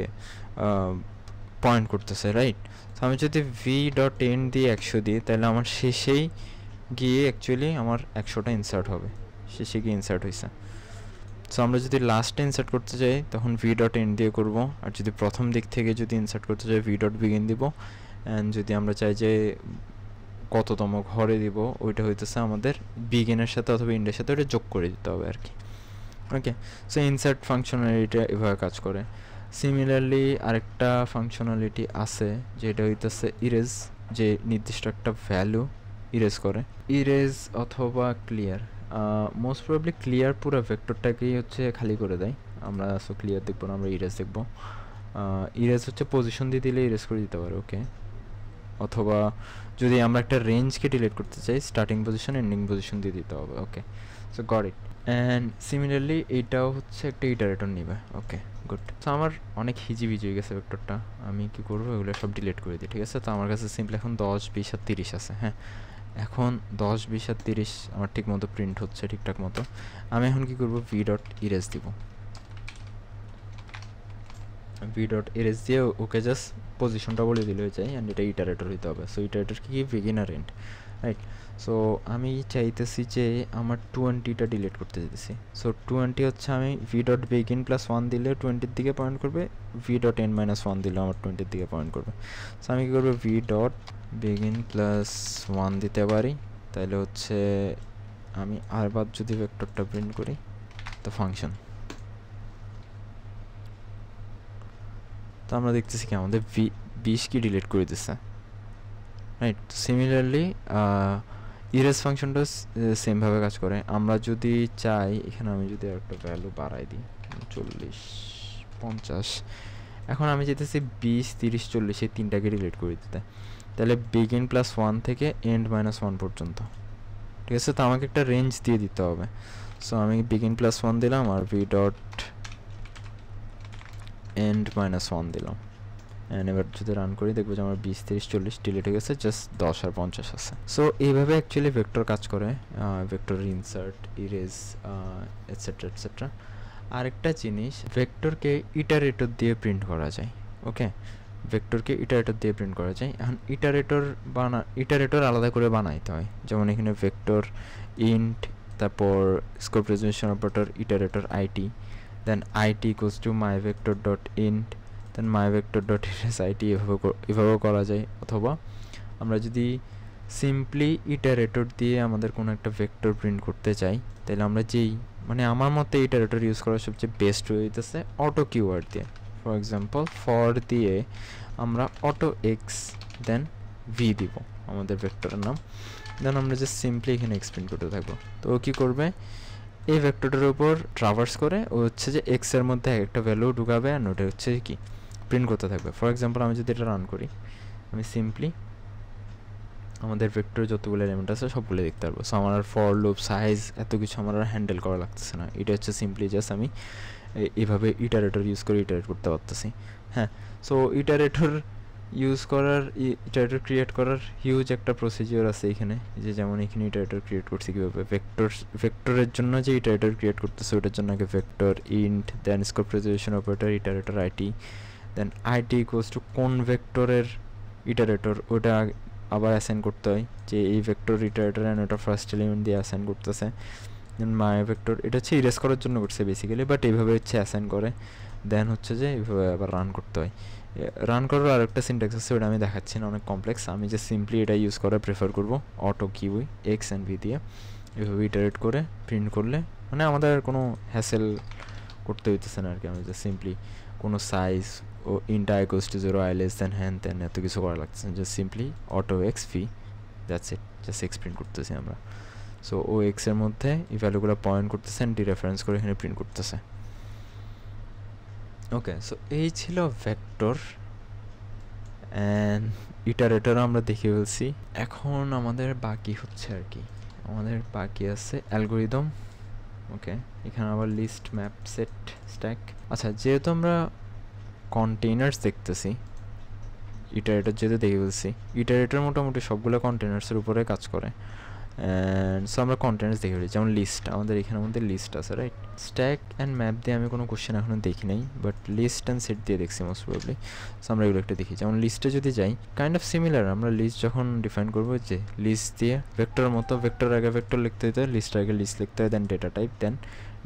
পয়েন্ট করতেছে, রাইট। তো আমি যদি ভি ডট এন্ড দিয়ে 100 দিই, তাহলে আমার শেষেই গিয়ে অ্যাকচুয়ালি আমার 100টা ইনসার্ট হবে, শেষে গিয়ে ইনসার্ট হয়েছে। সো আমরা যদি লাস্টে ইনসার্ট করতে চাই তখন ভি ডট এন্ড দিয়ে করবো, আর যদি প্রথম দিক থেকে যদি ইনসার্ট করতে চাই ভি ডট বিগিন দিব, অ্যান্ড যদি আমরা চাই যে কততম ঘরে দিব ওইটা হইতেছে আমাদের বিগিনের সাথে অথবা এন্ডের সাথে ওটা যোগ করে দিতে হবে আর কি। ওকে, সো ইনসার্ট ফাংশনালিটি এভাবে কাজ করে। সিমিলারলি আরেকটা ফাংশনালিটি আছে যেটা হইতেছে ইরেজ, যে নির্দিষ্ট একটা ভ্যালু ইরেজ করে, ইরেজ অথবা ক্লিয়ার। মোস্ট প্রবাবলি ক্লিয়ার পুরো ভেক্টরটাকেই হচ্ছে খালি করে দেয়, আমরা সো ক্লিয়ার দেখবো না, আমরা ইরেজ দেখবো। ইরেজ হচ্ছে পজিশন দিয়ে দিলে ইরেজ করে দিতে পারে। ওকে, অথবা যদি আমরা একটা রেঞ্জকে ডিলিট করতে চাই, স্টার্টিং পজিশন এন্ডিং পজিশন দিয়ে দিতে হবে। Okay, so got it. And similarly এইটাও হচ্ছে একটা ইটারেটর নিবে। Okay, good. তো আমার অনেক হিজিবিজি হয়ে গেছে ভেক্টরটা, আমি কি করবো এগুলো সব ডিলিট করে দিই, ঠিক আছে। তো আমার কাছে সিম্পলি এখন 10, 20 আর 30 আছে। হ্যাঁ, এখন 10, 20 আর 30 আমার ঠিক মতো প্রিন্ট হচ্ছে ঠিকঠাক মতো। আমি এখন কি করবো, ভি ডট ইরেজ দিব, ভি ডট ইরেজ দিয়ে ওকে জাস্ট পজিশনটা বলে দিলে হয়ে যায়, অ্যান্ড এটা ইটারেটর হইতে হবে। সো ইটারেটর কি বিগিনার এন্ড, রাইট। সো আমি চাইতেছি যে আমার 20টা ডিলিট করতে যেতেছি। সো 20 হচ্ছে আমি ভি ডট বিগিন +1 দিলে 20-র দিকে পয়েন্ট করবে, ভি ডট এন্ড -1 দিলে আমার 20-র দিকে পয়েন্ট করবে। সো আমি কী করবো, ভি ডট বিগিন +1 দিতে পারি, তাহলে হচ্ছে আমি আরবার যদি ভেক্টরটা প্রিন্ট করি তো ফাংশন, তো আমরা দেখতেছি কি আমাদের 20 কি ডিলিট করে দিচ্ছে, রাইট। সিমিলারলি ইরেজ ফাংশনটা সেমভাবে কাজ করে। আমরা যদি চাই এখানে আমি যদি একটা ভ্যালু বাড়াই দিই 40, 50, এখন আমি যেতেছি 20, 30, 40 এই তিনটাকে ডিলিট করে দিতে, তাহলে বিগিন +1 থেকে এন্ড -1 পর্যন্ত, ঠিক আছে। তো আমাকে একটা রেঞ্জ দিয়ে দিতে হবে। সো আমি বিগিন +1 দিলাম আর ভি ডট এন্ড -1 দিলাম, অ্যান্ড এবার যদি রান করি দেখবো যে আমার 20, 30, 40 ডিলিট হয়ে গেছে, জাস্ট 10 আর 50 আছে। সো এইভাবে অ্যাকচুয়ালি ভেক্টর কাজ করে, vector insert, erase, etcetera etcetera. আরেকটা জিনিস, ভেক্টরকে ইটারেটর দিয়ে প্রিন্ট করা যায়। ওকে, ভেক্টরকে ইটারেটর দিয়ে প্রিন্ট করা যায়। এখন ইটারেটর আলাদা করে বানাইতে হয়, যেমন এখানে ভেক্টর ইন্ট, তারপর scope resolution operator, iterator IT, then it equals to my vector dot int, then my vector dot it এভাবেও করা যায়। অথবা আমরা যদি সিম্পলি ইটারেটর দিয়ে আমাদের কোনো একটা ভেক্টর প্রিন্ট করতে চাই, তাহলে আমরা যেই মানে আমার মতে ইটারেটর ইউজ করার সবচেয়ে বেস্ট হইতেছে অটো কিওয়ার্ড দিয়ে। ফর এক্সাম্পল ফর দিয়ে আমরা অটো এক্স দেন ভি দিব আমাদের ভেক্টরের নাম, দেন আমরা জাস্ট সিম্পলি এখানে এক্স প্রিন্ট করতে থাকবো। তো ও কী করবে, এই ভেক্টরটার উপর ট্রাভার্স করে ও হচ্ছে যে এক্সের মধ্যে একটা ভ্যালু ঢুকাবে আর ওটা হচ্ছে কি প্রিন্ট করতে থাকবে। ফর এক্সাম্পল আমি যদি এটা রান করি, আমি সিম্পলি আমাদের ভেক্টর যতগুলো এলিমেন্ট আছে সবগুলো দেখতে পারবো। সো আমার আর ফর লুপ সাইজ এত কিছু আমার আর হ্যান্ডেল করা লাগতেছে না। এটা হচ্ছে সিম্পলি জাস্ট আমি এইভাবে ইটারেটর ইউজ করে ইটারেট করতে পারতেছি। হ্যাঁ, সো ইটারেটর ইউজ করার ইটারেটর ক্রিয়েট করার হিউজ একটা প্রসিজিওর আছে এখানে। যে যেমন এখানে ইটারেটর ক্রিয়েট করছি কীভাবে, ভেক্টরের জন্য যে ইটারেটর ক্রিয়েট করতেছে ওটার জন্য আগে vector int, then scope resolution operator iterator IT, then IT equals to কোন ভেক্টরের ইটারেটর ওটা আবার অ্যাসাইন করতে হয়, যে এই ভেক্টর ইটারেটর অ্যান্ড ওটা ফার্স্ট এলিমেন্ট দিয়ে অ্যাসাইন করতেছে। দেন মাই ভেক্টর এটা হচ্ছে ইরেজ করার জন্য করছে বেসিক্যালি, বাট এইভাবে হচ্ছে অ্যাসাইন করে। দেন হচ্ছে যে এইভাবে আবার রান করতে হয়। রান করার আরেকটা সিনট্যাক্স আছে, ওটা আমি দেখাচ্ছি না, অনেক কমপ্লেক্স। আমি যে সিম্পলি এটা ইউজ করা প্রেফার করব, auto kiwi x and V দিয়ে এভাবে ইটারেট করে প্রিন্ট করলে মানে আমাদের কোনো হ্যাসেল করতে হইতেছে না আর কি। আমি যে সিম্পলি কোনো সাইজ ও int I equals to 0 I less than হ্যান তেন এত কিছু করা লাগছে না, just simply auto X V, that's it, just X print করতেছি আমরা। সো ও এক্সের মধ্যে এই ভ্যালুগুলো পয়েন্ট করতেছে অ্যান্ড ডিরেফারেন্স করে এখানে প্রিন্ট করতেছে। ওকে, সো এই ছিল ভেক্টর অ্যান্ড ইটারেটর আমরা দেখে ফেলছি। এখন আমাদের বাকি হচ্ছে আর কি, আমাদের বাকি আছে অ্যালগোরিদম। ওকে, এখানে আবার লিস্ট ম্যাপ সেট স্ট্যাক। আচ্ছা, যেহেতু আমরা কন্টেইনার্স দেখতেছি, ইটারেটর যেহেতু দেখে ফেলছি, ইটারেটর মোটামুটি সবগুলো কন্টেইনার্সের উপরে কাজ করে। অ্যান্ড সো আমরা কন্টেইনার্স দেখে ফেলি, যেমন লিস্ট, আমাদের এখানে মধ্যে লিস্ট আছে রাইট। স্ট্যাক অ্যান্ড ম্যাপ দিয়ে আমি কোনো কোশ্চেন এখনও দেখি নাই, বাট লিস্ট অ্যান্ড সেট দিয়ে দেখছি মোস্ট প্রবাবলি। সো আমরা এগুলো একটা দেখি। যেমন লিস্টে যদি যাই, কাইন্ড অফ সিমিলার। আমরা লিস্ট যখন ডিফাইন করবো, যে লিস্ট দিয়ে ভেক্টরের মতো, ভেক্টর আগে ভেক্টর লিখতে হতে হয়, লিস্ট আগে লিস্ট লিখতে হয়, then data type, then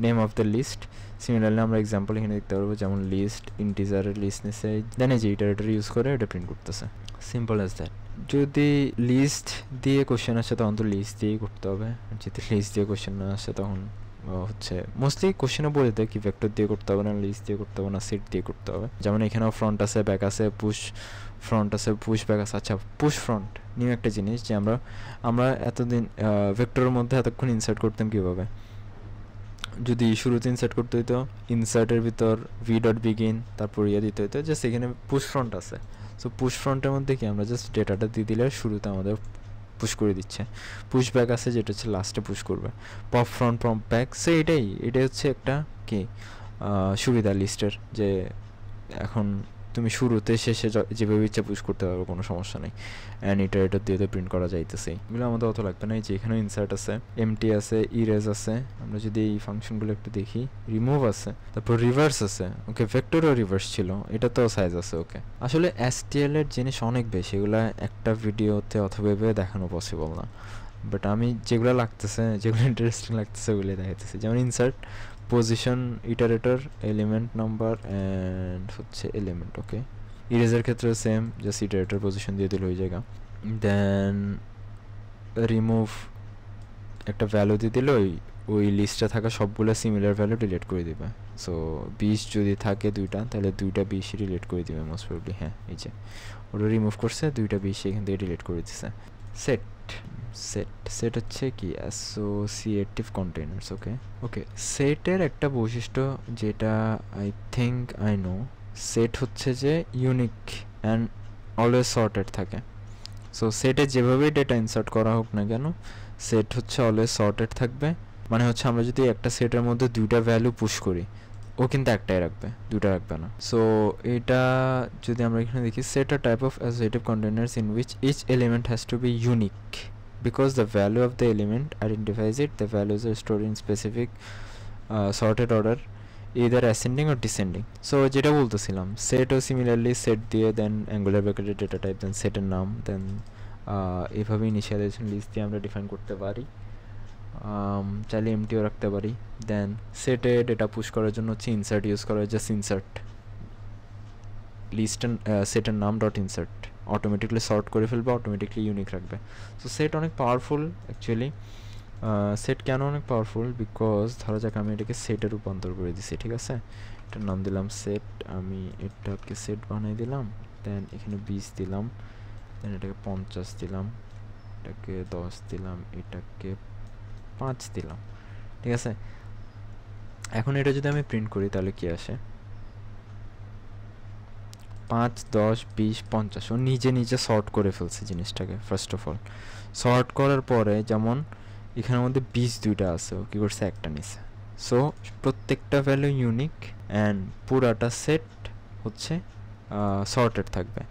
name of the list. Similarly আমরা এক্সাম্পল এখানে দেখতে পারবো, যেমন লিস্ট ইন্টিজারের লিস্ট নিচ্ছে, দেন এই যে ইটারেটর ইউজ করে এটা প্রিন্ট করতেছে। Simple as that. যদি লিস্ট দিয়ে কোশ্চেন আসে তখন তো লিস্ট দিয়েই করতে হবে, যদি লিস্ট দিয়ে কোশ্চেন না আসে তখন হচ্ছে মোস্টলি কোশ্চেনে বলে দেয় কি ভেক্টর দিয়ে করতে হবে না, লিস্ট দিয়ে করতে হবে না, সেট দিয়ে করতে হবে। যেমন এখানেও ফ্রন্ট আছে, ব্যাক আছে, পুশ ফ্রন্ট আছে, পুশ ব্যাক আছে। আচ্ছা, পুশ ফ্রন্ট নিউ একটা জিনিস, যে আমরা এতদিন ভেক্টরের মধ্যে এতক্ষণ ইনসার্ট করতাম কীভাবে, যদি শুরুতে ইনসার্ট করতে হইতো ইনসার্টের ভিতর ভি ডট বিগিন, তারপর ইয়ে দিতে হইতো, জাস্ট এখানে পুশ ফ্রন্ট আছে। সো পুশ ফ্রন্টের মধ্যে কি আমরা জাস্ট ডেটাটা দিয়ে দিলে শুরুতে আমাদের পুশ করে দিচ্ছে। পুশ ব্যাক আছে যেটা হচ্ছে লাস্টে পুশ করবে। Pop front, pop back, so এটাই হচ্ছে একটা কি সুবিধা লিস্টের, যে এখন তুমি শুরুতে শেষে যেভাবে ইচ্ছা পুশ করতে পারবে, কোনো সমস্যা নেই। অ্যান্ড ইটারেটর দিয়ে তো প্রিন্ট করা যাইতেছে, এগুলো আমাদের অত লাগবে না। এই যে এখানেও ইনসার্ট আছে, এমটি আছে, ইরেজ আছে। আমরা যদি এই ফাংশনগুলো একটু দেখি, রিমুভ আছে, তারপর রিভার্স আছে। ওকে, ভেক্টরও রিভার্স ছিল, এটা তো সাইজ আছে। ওকে, আসলে এসটিএল এর জিনিস অনেক বেশি, এগুলো একটা ভিডিওতে অথবা এভাবে দেখানো পসিবল না, বাট আমি যেগুলো লাগতেছে, যেগুলো ইন্টারেস্টিং লাগতেছে ওগুলো দেখাইতেছি। যেমন insert, position, iterator, element number and হচ্ছে এলিমেন্ট। ওকে, ইরেজের ক্ষেত্রে সেম, জাস্ট ইটারেটর পজিশন দিয়ে দিলে হয়ে যায়। দেন রিমুভ একটা ভ্যালু দিয়ে দিলে ওই লিস্টে থাকা সবগুলো সিমিলার ভ্যালু ডিলিট করে দিবে। সো 20 যদি থাকে দুইটা, তাহলে দুইটা 20 ডিলিট করে দিবে মোস্ট প্রবাবলি। হ্যাঁ, এই যে ওটা রিমুভ করছে, দুইটা 20 এখান থেকে ডিলিট করে দিচ্ছে। সেট সেট হচ্ছে কি অ্যাসোসিয়েটিভ কন্টেইনার্স। ওকে, সেটের একটা বৈশিষ্ট্য যেটা I think I know, set হচ্ছে যে ইউনিক অ্যান্ড অলওয়েজ সর্টেড থাকে। সো সেটে যেভাবেই ডেটা ইনসার্ট করা হোক না কেন, সেট হচ্ছে অলওয়েজ সর্টেড থাকবে। মানে হচ্ছে আমরা যদি একটা সেটের মধ্যে দুইটা ভ্যালু পুশ করি, ও কিন্তু একটাই রাখবে, দুটা রাখবে না। সো এটা যদি আমরা এখানে দেখি, set a type of associative containers in which each element has to be unique because the value of the element identifies it. The values are stored in specific sorted order, either ascending or descending. So যেটা বলতেছিলাম, সেটও similarly set দিয়ে, দেন angular ব্র্যাকেটের data type, দেন সেটের নাম, দেন এভাবে initialization list দিয়ে আমরা define করতে পারি। চাইলে এমটিও রাখতে পারি। দেন সেটে ডেটা পুশ করার জন্য হচ্ছে ইনসার্ট ইউজ করা, জাস্ট ইনসার্ট লিস্ট সেটের নাম ডট ইনসার্ট, অটোমেটিকলি সর্ট করে ফেলবে, অটোমেটিকলি ইউনিক রাখবে। সো সেট অনেক পাওয়ারফুল অ্যাকচুয়ালি। সেট কেন অনেক পাওয়ারফুল, বিকজ ধরা যাক আমি এটাকে সেটে রূপান্তর করে দিছি, ঠিক আছে, এটার নাম দিলাম সেট, আমি এটাকে সেট বানিয়ে দিলাম, দেন এখানে 20 দিলাম, দেন এটাকে 50 দিলাম, এটাকে 10 দিলাম, এটাকে 5 দিলাম, ঠিক আছে। এখন এটা যদি আমি প্রিন্ট করি তাহলে কি আসে, 5, 10, 20, 50, ও নিজে নিজে সর্ট করে ফেলছে জিনিসটাকে। ফার্স্ট অফ অল সর্ট করার পরে যেমন এখানের মধ্যে 20 দুইটা আছে, ও কী করছে একটা নিছে। সো প্রত্যেকটা ভ্যালু ইউনিক অ্যান্ড পুরাটা সেট হচ্ছে সর্টেড থাকবে।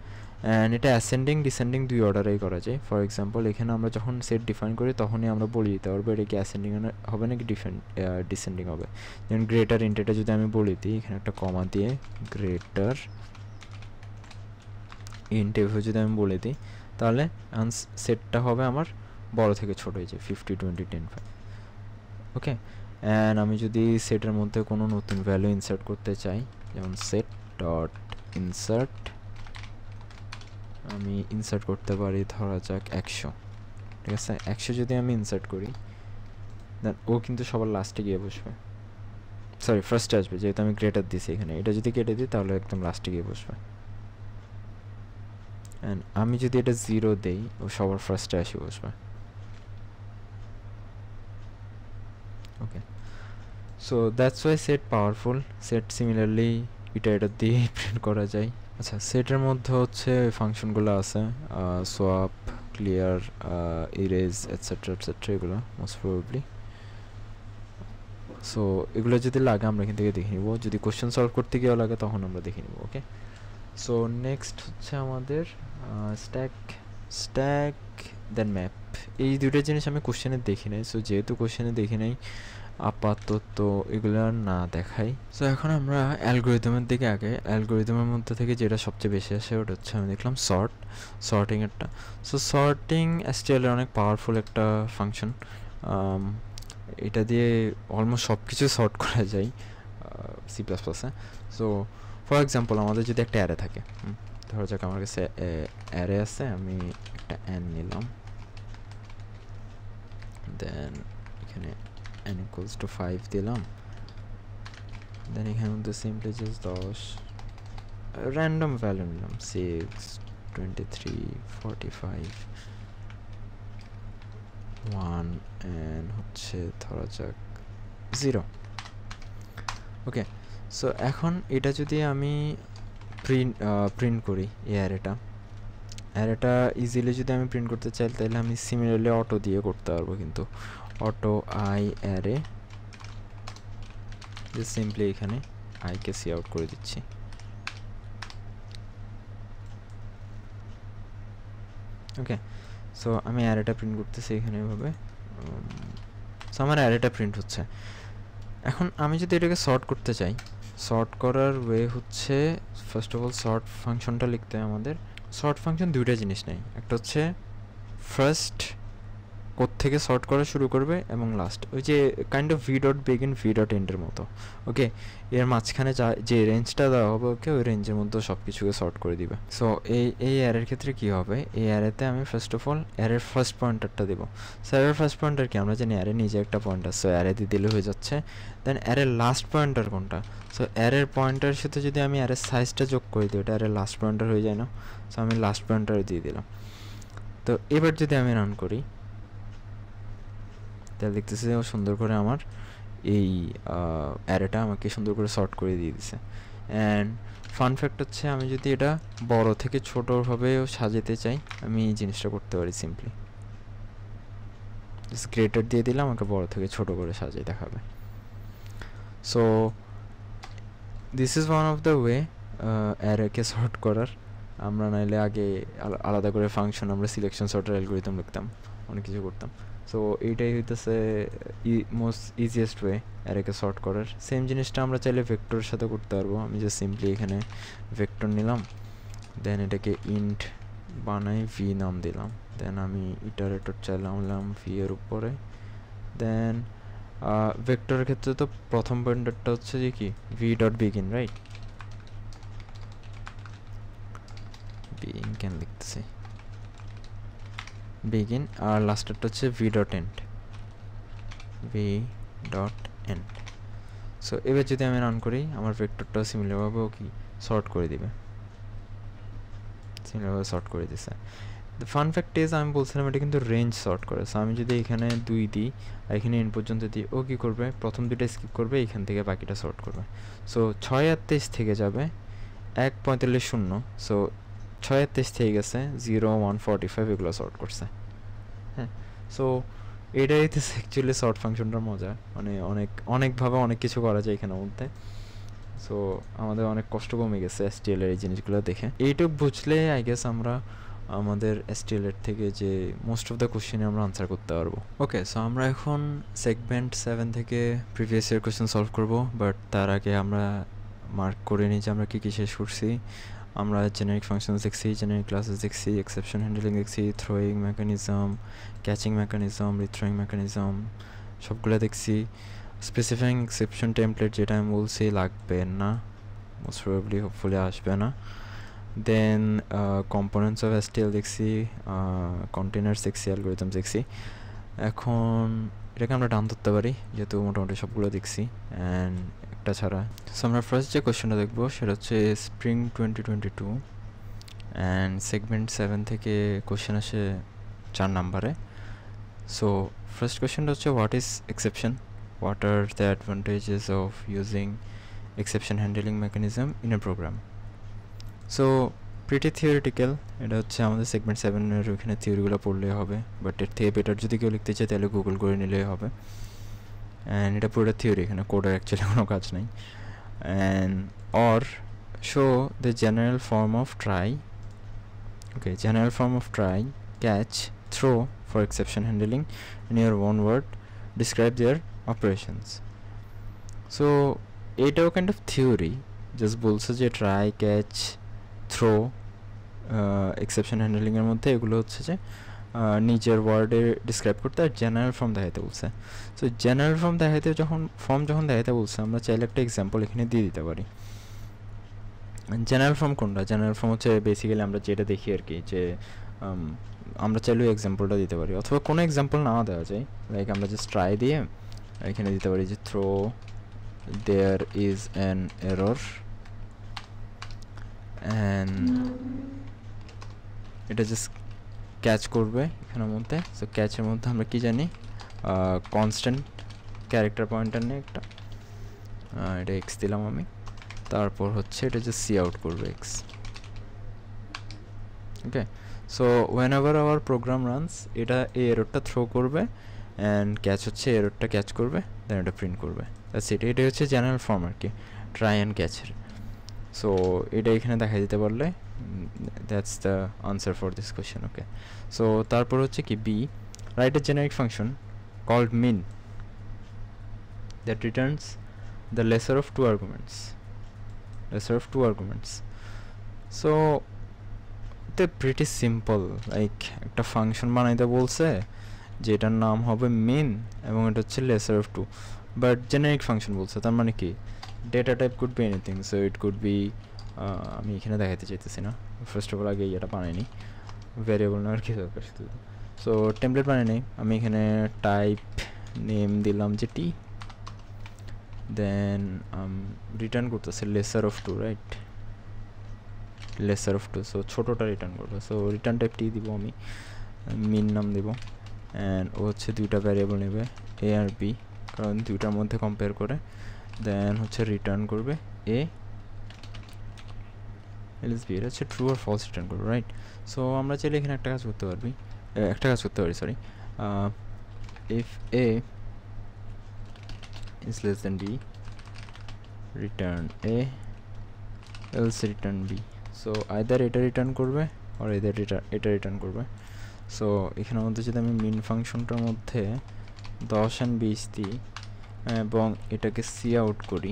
অ্যান্ড এটা অ্যাসেন্ডিং ডিসেন্ডিং দুই অর্ডারেই করা যায়। ফর এক্সাম্পল এখানে আমরা যখন সেট ডিফাইন করি তখনই আমরা বলে দিতে পারবো এটা কি অ্যাসেন্ডিং হবে নাকি ডিসেন্ডিং হবে। যেমন গ্রেটার ইন্ট, এটা যদি আমি বলে দিই এখানে একটা কমা দিয়ে গ্রেটার ইন্ট এভাবে যদি আমি বলে দিই তাহলে সেটটা হবে আমার বড় থেকে ছোট হয়ে যায় 50, 20, 10, 5, ওকে। অ্যান্ড আমি যদি সেটের মধ্যে কোনো নতুন ভ্যালু ইনসার্ট করতে চাই, যেমন সেট ডট ইনসার্ট, আমি ইনসার্ট করতে পারি ধরা যাক 100, ঠিক আছে। 100 যদি আমি ইনসার্ট করি দেন ও কিন্তু সবার লাস্টে গিয়ে বসবে, সরি ফার্স্টে আসবে, যেহেতু আমি গ্রেটার দিছি এখানে। এটা যদি কেটে দিই তাহলে একদম লাস্টে গিয়ে বসবে। অ্যান্ড আমি যদি এটা 0 দেই ও সবার ফার্স্টে আসি বসবে, ওকে। So that's why set powerful. Set similarly iterator দিয়ে প্রিন্ট করা যায়। আচ্ছা, সেটের মধ্যে হচ্ছে ফাংশনগুলো আছে, swap, clear, erase, etcetera etcetera, এগুলো মোস্ট প্রবাবলি। সো এগুলো যদি লাগে আমরা এখান থেকে দেখে নিব, যদি কোশ্চেন সলভ করতে গিয়েও লাগে তখন আমরা দেখে নিব, ওকে। সো নেক্সট হচ্ছে আমাদের স্ট্যাক দেন ম্যাপ। এই দুটো জিনিস আমি কোশ্চেনে দেখি নাই, সো যেহেতু কোশ্চেনে দেখি নাই আপাতত এগুলো না দেখাই। সো এখন আমরা অ্যালগোরিদমের দিকে আগে। অ্যালগোরিদমের মধ্যে থেকে যেটা সবচেয়ে বেশি আসে ওটা হচ্ছে আমি দেখলাম সর্টিংয়েরটা। সো সর্টিং এসটিএলের অনেক পাওয়ারফুল একটা ফাংশন। এটা দিয়ে অলমোস্ট সব কিছু সর্ট করা যায় সি প্লাস প্লাসে। সো ফর এক্সাম্পল আমাদের যদি একটা অ্যারে থাকে, ধরো যাক আমার কাছে অ্যারে আছে, আমি একটা n নিলাম, দেন এখানে n equals to 5 দিলাম, দেন এখানে মধ্যে সিম্পলি জাস্ট 10 র্যান্ডম ভ্যালু নিলাম, 6, 23, 45, 1 অ্যান্ড হচ্ছে ধরা যাক 0, ওকে। সো এখন এটা যদি আমি প্রিন্ট করি, এই অ্যারেটা ইজিলি যদি আমি প্রিন্ট করতে চাই তাহলে আমি সিমিলারলি অটো দিয়ে করতে পারবো, কিন্তু অটো আই অ্যারে, যে সিম্পলি এখানে আইকে সি আউট করে দিচ্ছি, ওকে। সো আমি অ্যারেটা প্রিন্ট করতেছি এখানে এভাবে, সো আমার অ্যারেটা প্রিন্ট হচ্ছে। এখন আমি যদি এটাকে সর্ট করতে চাই, সর্ট করার ওয়ে হচ্ছে ফার্স্ট অফ অল সর্ট ফাংশনটা লিখতে হয় আমাদের। সর্ট ফাংশন দুইটা জিনিস নেই, একটা হচ্ছে ফার্স্ট কোত্থেকে সর্ট করা শুরু করবে এবং লাস্ট, ওই যে kind of V dot begin V dot এন্ডের মতো, ওকে। এর মাঝখানে যে রেঞ্জটা দেওয়া হবে ওকে, ওই রেঞ্জের মধ্যে সব কিছুকে সর্ট করে দিবে। সো এই অ্যারের ক্ষেত্রে কী হবে, এই অ্যারেতে আমি ফার্স্ট অফ অল অ্যারের ফার্স্ট পয়েন্টারটা দেবো। সো অ্যারের ফার্স্ট পয়েন্টার কি, আমরা জানি অ্যারে নিজে একটা পয়েন্টার, সো অ্যারে দিয়ে দিলে হয়ে যাচ্ছে। দেন অ্যারের লাস্ট পয়েন্টার কোনটা, সো অ্যারের পয়েন্টারের সাথে যদি আমি অ্যারের সাইজটা যোগ করে দিই ওটা অ্যারের লাস্ট পয়েন্টার হয়ে যায় না, সো আমি লাস্ট পয়েন্টার দিয়ে দিলাম। তো এবার যদি আমি রান করি তাহলে দেখতেছি সুন্দর করে আমার এই অ্যারেটা আমাকে সুন্দর করে সর্ট করে দিয়ে দিছে। অ্যান্ড ফান ফ্যাক্ট হচ্ছে আমি যদি এটা বড় থেকে ছোটোভাবেও সাজাতে চাই আমি এই জিনিসটা করতে পারি, সিম্পলি জাস্ট গ্রেটার দিয়ে দিলাম, আমাকে বড় থেকে ছোট করে সাজিয়ে দেখাবে। So this is one of the way অ্যারেকে সর্ট করার। আমরা নাইলে আগে আলাদা করে ফাংশন আমরা সিলেকশন সর্টার অ্যালগরিদম লিখতাম, অনেক কিছু করতাম। সো এইটাই হইতেছে মোস্ট ইজিয়েস্ট ওয়ে অ্যারেকে সর্ট করার। সেম জিনিসটা আমরা চাইলে ভেক্টরের সাথে করতে পারবো। আমি জাস্ট সিম্পলি এখানে ভেক্টর নিলাম, দেন এটাকে ইন্ট বানাই ভি নাম দিলাম, দেন আমি ইটারেটর চাইলাম ভি এর উপরে, দেন ভেক্টরের ক্ষেত্রে তো প্রথম পয়েন্টারটা হচ্ছে যে কি V dot begin, right? Begin কেন লিখতেছি, বিগিন, আর লাস্টেরটা হচ্ছে V dot end, V dot end. So এবার যদি আমি রান করি আমার ভেক্টরটা সিমিলারভাবেও কি সর্ট করে দিবে, সিমিলারভাবে সর্ট করে দিছে। দ্য ফান ফ্যাক্ট ইজ আমি বলছিলাম এটা কিন্তু রেঞ্জ সর্ট করে। সো আমি যদি এখানে 2 দিই আর এখানে এন পর্যন্ত দিই, ও কী করবে প্রথম দুইটা স্কিপ করবে, এখান থেকে বাকিটা সর্ট করবে। সো 6 আর 23 থেকে যাবে 1 45 0। সো 6 আর 23 থেকে গেছে 0 1 45, এগুলো সর্ট করছে। হ্যাঁ, সো এটাই তো অ্যাকচুয়ালি সর্ট ফাংশনটার মজা, মানে অনেকভাবে অনেক কিছু করা যায় এখানের মধ্যে। সো আমাদের অনেক কষ্ট কমে গেছে STL এর এই জিনিসগুলো দেখে। এইটুকু বুঝলে আই গেস আমরা আমাদের STL এর থেকে যে মোস্ট অফ দ্য কোশ্চেনে আমরা আনসার করতে পারবো। ওকে, সো আমরা এখন সেগমেন্ট 7 থেকে প্রিভিয়াস ইয়ার কোশ্চেন সলভ করব, বাট তার আগে আমরা মার্ক করে নিই যে আমরা কী কী শেষ করছি। আমরা জেনারিক ফাংশনস দেখছি, জেনারিক ক্লাসেস দেখছি, এক্সেপশন হ্যান্ডলিং দেখছি, throwing mechanism, catching mechanism, rethrowing mechanism সবগুলো দেখছি। স্পেসিফাইং এক্সেপশন টেমপ্লেট যেটা আমি বলছি লাগবে না, মোস্ট প্রবাবলি হোপফুলি আসবে না। দেন কম্পোনেন্টস অফ STL দেখছি, কন্টেনার্স দেখছি, অ্যালগরিদমস দেখছি। এখন এটাকে আমরা ডান ধরতে পারি যেহেতু মোটামুটি সবগুলো দেখছি অ্যান্ড একটা ছাড়া। সো আমরা ফার্স্ট যে কোয়েশ্চেনটা দেখবো সেটা হচ্ছে স্প্রিং 2022 অ্যান্ড সেগমেন্ট 7 থেকে কোয়েশ্চেন আসে 4 নাম্বারে। সো ফার্স্ট কোয়েশ্চেনটা হচ্ছে what is exception, what are the advantages of using exception handling mechanism in a program? So pretty theoretical, এটা হচ্ছে আমাদের সেগমেন্ট 7 এর ওখানে থিওরিগুলো পড়লেই হবে, বাট এর থেকে বেটার যদি কেউ লিখতে চায় তাহলে গুগল করে নিলেই হবে। অ্যান্ড এটা পুরোটা থিওরি, এখানে কোডের অ্যাকচুয়ালি কোনো কাজ নেই। And or show the general form of try, okay, general form of try, catch, throw for exception handling in your one word, describe their operations. So এটাও কাইন্ড অফ থিওরি, জাস্ট বলছে যে try, catch, throw, exception হ্যান্ডলিংয়ের মধ্যে এগুলো হচ্ছে যে নিজের ওয়ার্ডে ডিসক্রাইব করতে আর জেনারেল ফর্ম দেখাইতে বলছে। সো জেনারেল ফর্ম দেখাইতে যখন দেখাইতে বলছে আমরা চাইলে একটা এক্সাম্পল এখানে দিয়ে দিতে পারি। জেনারেল ফর্ম কোনটা? জেনারেল ফর্ম হচ্ছে বেসিক্যালি আমরা যেটা দেখি আর কি, যে আমরা চাইলেও এক্সাম্পলটা দিতে পারি অথবা কোনো এক্সাম্পল নাও দেওয়া যায়, লাইক আমরা জাস্ট ট্রাই দিয়ে এখানে দিতে পারি যে throw there is an error, and এটা জাস্ট ক্যাচ করবে এখানের মধ্যে। সো ক্যাচের মধ্যে আমরা কি জানি, কনস্ট্যান্ট ক্যারেক্টার পয়েন্টার নিয়ে একটা, এটা এক্স দিলাম আমি, তারপর হচ্ছে এটা জাস্ট সি আউট করবে X. Okay, so whenever our program runs এটা এই এররটা থ্রো করবে অ্যান্ড ক্যাচ হচ্ছে এররটা ক্যাচ করবে, দেন এটা প্রিন্ট করবে। দ্যাটস ইট, এটাই হচ্ছে জেনারেল ফর্ম আর কি ট্রাই অ্যান্ড ক্যাচের। সো এটা এখানে দেখা দিতে পারলে that's the answer for this question. Okay, so তারপর হচ্ছে কি B, right a generic function called min that returns the lesser of two arguments. So pretty simple, like একটা ফাংশন বানাইতে বলছে যেটার নাম হবে মিন এবং এটা হচ্ছে lesser of two, but generic function বলছে, তার মানে কি data type could be anything. So it could be, আমি এখানে দেখাতে চাইতেছি না, ফার্স্ট অফ অল আগে এটা বানাই নিই, ভ্যারিয়েবল নেওয়ার কি দরকার শুধু। সো টেমপ্লেট বানাই নিই, আমি এখানে টাইপ নেম দিলাম যে টি, দেন রিটার্ন করতেছে lesser of two, right, lesser of two, so ছোটোটা রিটার্ন করবে। সো রিটার্ন টাইপ টি দিব, আমি মিন নাম দিব, অ্যান্ড ও হচ্ছে দুইটা ভ্যারিয়েবল নেবে এ আর বি, কারণ দুইটার মধ্যে কম্পেয়ার করে, দেন হচ্ছে রিটার্ন করবে এ এলএস বি, এটা হচ্ছে ট্রু আর ফলস রিটার্ন করবে, রাইট। সো আমরা চাইলে এখানে একটা কাজ করতে পারি, sorry, if A is less than B return A else return B. So either এটা রিটার্ন করবে আর এটা রিটার্ন করবে। সো এখানের মধ্যে যদি আমি মিন ফাংশনটার মধ্যে 10 and 20 দিই এবং এটাকে সি আউট করি,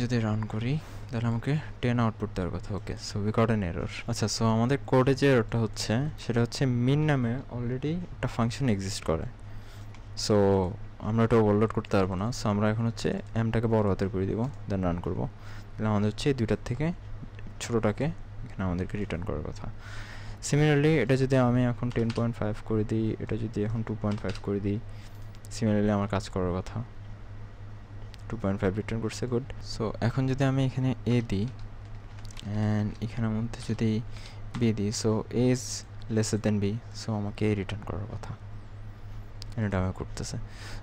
যদি রান করি তাহলে আমাকে 10 আউটপুট দেওয়ার কথা। Okay, so we got an error. আচ্ছা, সো আমাদের কোডে যে এররটা হচ্ছে সেটা হচ্ছে মিন নামে অলরেডি একটা ফাংশন এক্সিস্ট করে, সো আমরা এটা ওভারলোড করতে পারবো না। সো আমরা এখন হচ্ছে এমটাকে বড় হাতের করে দিব, দেন রান করবো। তাহলে আমাদের হচ্ছে এই দুইটার থেকে ছোটোটাকে এখানে আমাদেরকে রিটার্ন করার কথা। সিমিলারলি এটা যদি আমি এখন 10.5 করে দিই, এটা যদি এখন 2.5 করে দিই, সিমিলারলি আমার কাজ করার কথা। 2.5 রিটার্ন করছে, গুড। সো এখন যদি আমি এখানে এ দিই অ্যান্ড এখানের মধ্যে যদি বি দিই, so A is lesser than B, so আমাকে এ রিটার্ন করার কথা। এটা আমি করতেছে।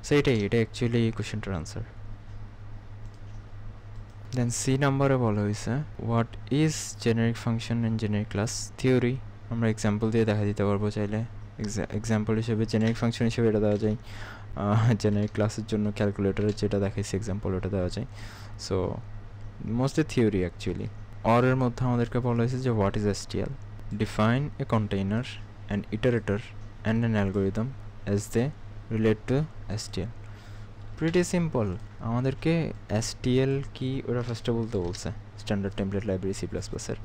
সো এটা অ্যাকচুয়ালি এই কোয়েশ্চেনটার আনসার। দেন সি নাম্বারে বলা হয়েছে what is generic function and generic class theory. আমরা এক্সাম্পল দিয়ে দেখা দিতে পারবো চাইলে। এক্সাম্পল হিসেবে জেনারিক ফাংশন হিসেবে এটা দেওয়া যায়, জেনারিক ক্লাসের জন্য ক্যালকুলেটরের যেটা দেখাইছি এক্সাম্পল ওটা দেওয়া যায়। So mostly theory actually. অরের মধ্যে আমাদেরকে বলা হয়েছে যে what is STL, define a container an iterator and an algorithm as they relate to STL. Pretty simple. আমাদেরকে এসটিএল কি ওরা ফার্স্টে বলতে বলছে, standard template library C plus প্লাসের,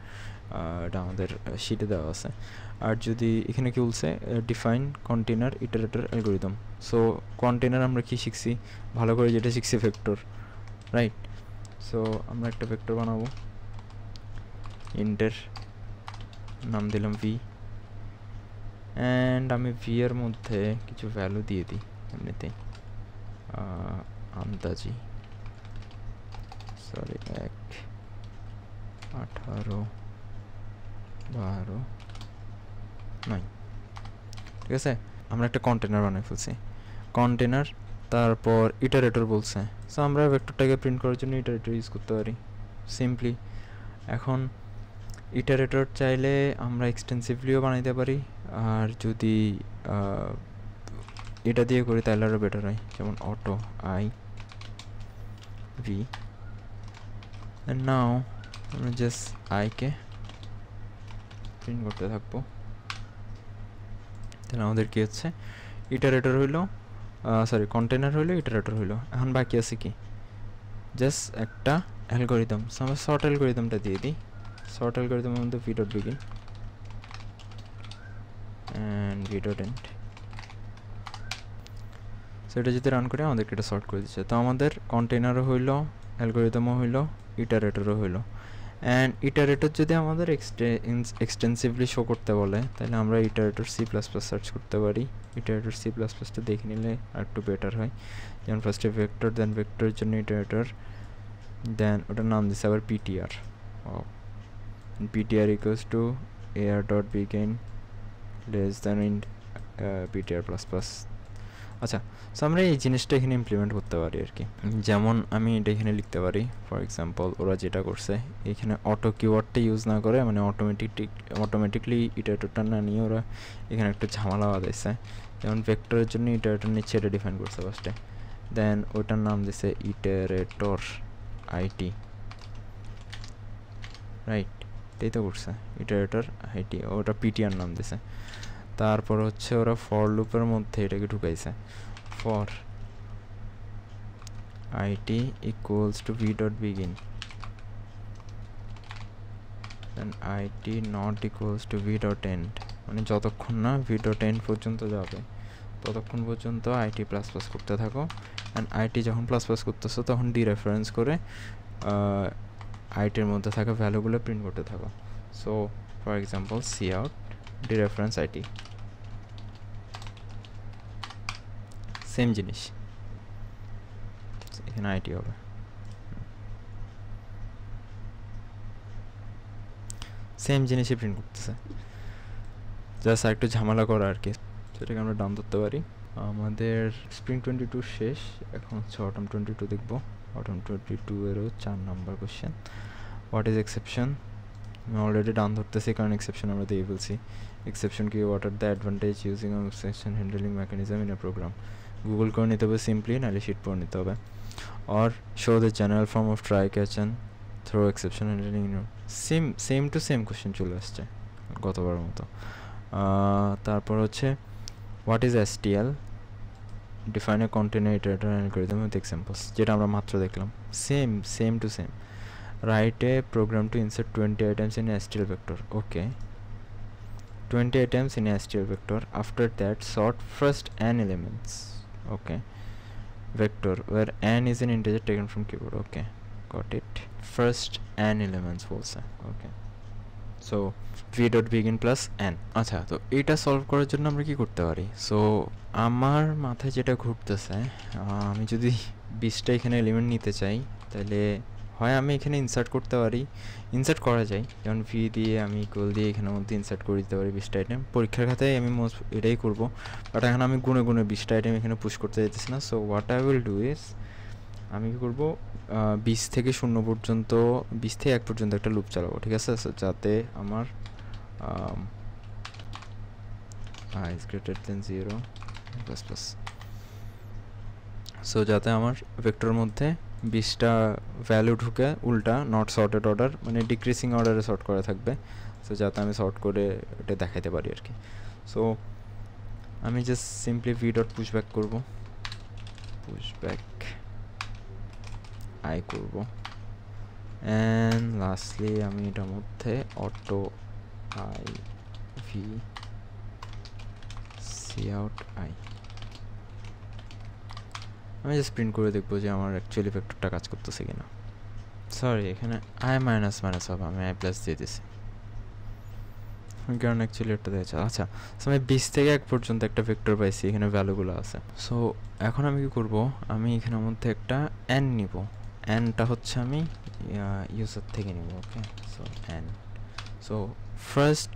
এটা আমাদের শিটে দেওয়া আছে। আর যদি এখানে কি বলছে define container iterator algorithm, so container আমরা কি শিখছি ভালো করে, যেটা শিখছি ভেক্টর, রাইট। সো আমরা একটা ভেক্টর বানাবো, ইন্টের নাম দিলাম ভি, অ্যান্ড আমি ভি এর মধ্যে কিছু ভ্যালু দিয়ে দিই এমনিতেই, আন্দাজি, সরি 1, 18, 12, 9, ঠিক আছে। আমরা একটা কন্টেনার বানিয়ে ফেলছি, কন্টেনার, তারপর ইটারেটর বলছে, সো আমরা ভেক্টরটাকে প্রিন্ট করার জন্য ইটারেটর ইউজ করতে পারি সিম্পলি। এখন ইটারেটর চাইলে আমরা এক্সটেন্সিভলিও বানাইতে পারি, আর যদি এটা দিয়ে করি তাহলে আরও বেটার হয়, যেমন auto I V, and now আমরা জাস্ট আইকে প্রিন্ট করতে থাকবো। তাহলে আমাদের কি হচ্ছে, ইটারেটর হইলো, সরি কন্টেনার হইলো, ইটারেটর হইলো। এখন বাকি আছে কি, জাস্ট একটা অ্যালগোরিদম। সো আমরা শর্ট অ্যালগোরিদমটা দিয়ে দিই। শর্ট অ্যালগোরিদমের মধ্যে V dot begin and V dot end. So এটা যদি রান করে আমাদেরকে এটা শর্ট করে দিচ্ছে। তো আমাদের কন্টেনারও হইলো, অ্যালগোরিদমও হইলো, ইটারেটরও হইলো। অ্যান্ড ইটারেটর যদি আমাদের এক্সটেন্সিভলি শো করতে বলে, তাহলে আমরা ইটারেটর সি প্লাস প্লাস সার্চ করতে পারি। ইটারেটর সি প্লাস প্লাসটা দেখে নিলে আর একটু বেটার হয়। যেমন ফার্স্টে ভেক্টর, দেন ভেক্টরের জন্য ইটারেটর, দেন ওটার নাম দিচ্ছে আবার PTR. PTR equals to AR dot begin less than in PTR plus plus. আচ্ছা, সো আমরা এই জিনিসটা এখানে ইমপ্লিমেন্ট করতে পারি আর কি। যেমন আমি এটা এখানে লিখতে পারি, ফর এক্সাম্পল ওরা যেটা করছে এখানে অটো কিওয়ার্ডটা ইউজ না করে, মানে অটোমেটিকলি ইটারেটরটা না নিয়ে ওরা এখানে একটা ঝামেলা বাঁধাইছে। যেমন ভেক্টরের জন্য ইটারেটর নিচ্ছে, এটা ডিফাইন করছে ফার্স্টে, দেন ওটার নাম দিছে ইটারেটর আইটি, রাইট, এটাই তো করছে ইটারেটর আইটি, ওটা পিটিআর নাম দিছে। তারপর হচ্ছে ওরা ফর লুপের মধ্যে এটাকে ঢুকাইছে, for it equals to V dot begin, then it not equals to V dot end, মানে যতক্ষণ না ভি ডট এন্ড পর্যন্ত যাবে ততক্ষণ পর্যন্ত আইটি প্লাস প্লাস করতে থাকো। অ্যান্ড আইটি যখন প্লাস প্লাস করতেছো তখন ডি রেফারেন্স করে আইটির মধ্যে থাকা ভ্যালুগুলো প্রিন্ট করতে থাকো। So for example cout dereference it, same জিনিস এখানে আইটি হবে। সেম জিনিসই প্রিন্ট করতেছে, জাস্ট আর একটু ঝামেলা করা আর কি। সেটাকে আমরা ডান ধরতে পারি। আমাদের স্প্রিং 22 শেষ, এখন হচ্ছে অটম 22 দেখবো। অটম 22 এরও 4 নম্বর কোশ্চেন, হোয়াট ইজ এক্সেপশন। আমি অলরেডি ডান ধরতেছি কারণ এক্সেপশন আমরা দিয়ে ফেলছি। এক্সেপশন কি, what are the advantage using exception handling mechanism in a program. Google করে নিতে হবে সিম্পলি, নাহলে শিট পড়ে নিতে হবে। or show the general form of try catch and throw exception handling in same to same question চলে আসছে গতবারের মতো। তারপর হচ্ছে what is STL, define a container iterator algorithm with examples, যেটা আমরা মাত্র দেখলাম, same to same. write a program to insert 20 items in a STL vector. Okay, 20 items in a STL vector. After that, sort first n elements. Okay, vector where n is an integer taken from keyboard. Okay, got it. First n elements বলছে. Okay, so v.begin plus n. আচ্ছা, তো এটা solve করার জন্য আমরা কি করতে পারি? সো আমার মাথায় যেটা ঘুরতেছে, আমি যদি 20টা এখানে এলিমেন্ট নিতে চাই, তাহলে হয় আমি এখানে ইনসার্ট করতে পারি, ইনসার্ট করা যায়, যেমন ভি দিয়ে আমি ইকুয়াল দিয়ে এখানের মধ্যে ইনসার্ট করে দিতে পারি 20টা আইটেম। পরীক্ষার খাতায় আমি মোস্ট এটাই করবো, বাট এখন আমি গুনে 20টা আইটেম এখানে পুশ করতে যেতেছি না। So what I will do is, আমি কি করবো, 20 থেকে 0 পর্যন্ত, 20 থেকে 1 পর্যন্ত একটা লুপ চালাবো, ঠিক আছে? যাতে আমার I is greater than 0 plus plus, so যাতে আমার ভেক্টরের মধ্যে 20টা ভ্যালু ঢুকে উল্টা নট সর্টেড অর্ডার, মানে ডিক্রিজিং অর্ডারে সর্ট করা থাকবে, সো যাতে আমি সর্ট করে এটা দেখাইতে পারি আর কি। সো আমি just simply V dot push back করবো, পুশ ব্যাক আই করব, অ্যান্ড লাস্টলি আমি এটার মধ্যে auto I V cout I, আমি জাস্ট প্রিন্ট করে দেখবো যে আমার অ্যাকচুয়ালি ভেক্টরটা কাজ করতেছে কিনা। সরি, এখানে আই মাইনাস মাইনাস হবে, আমি আই প্লাস দিয়ে দিছি, কারণ অ্যাকচুয়ালি এটা দিয়েছে। আচ্ছা, সো আমি 20 থেকে 1 পর্যন্ত একটা ভেক্টর পাইছি, এখানে ভ্যালুগুলো আছে। সো এখন আমি কি করব, আমি এখানের মধ্যে একটা এন নিব, এনটা হচ্ছে আমি ইউজার থেকে নিব। ওকে, সো এন, সো ফার্স্ট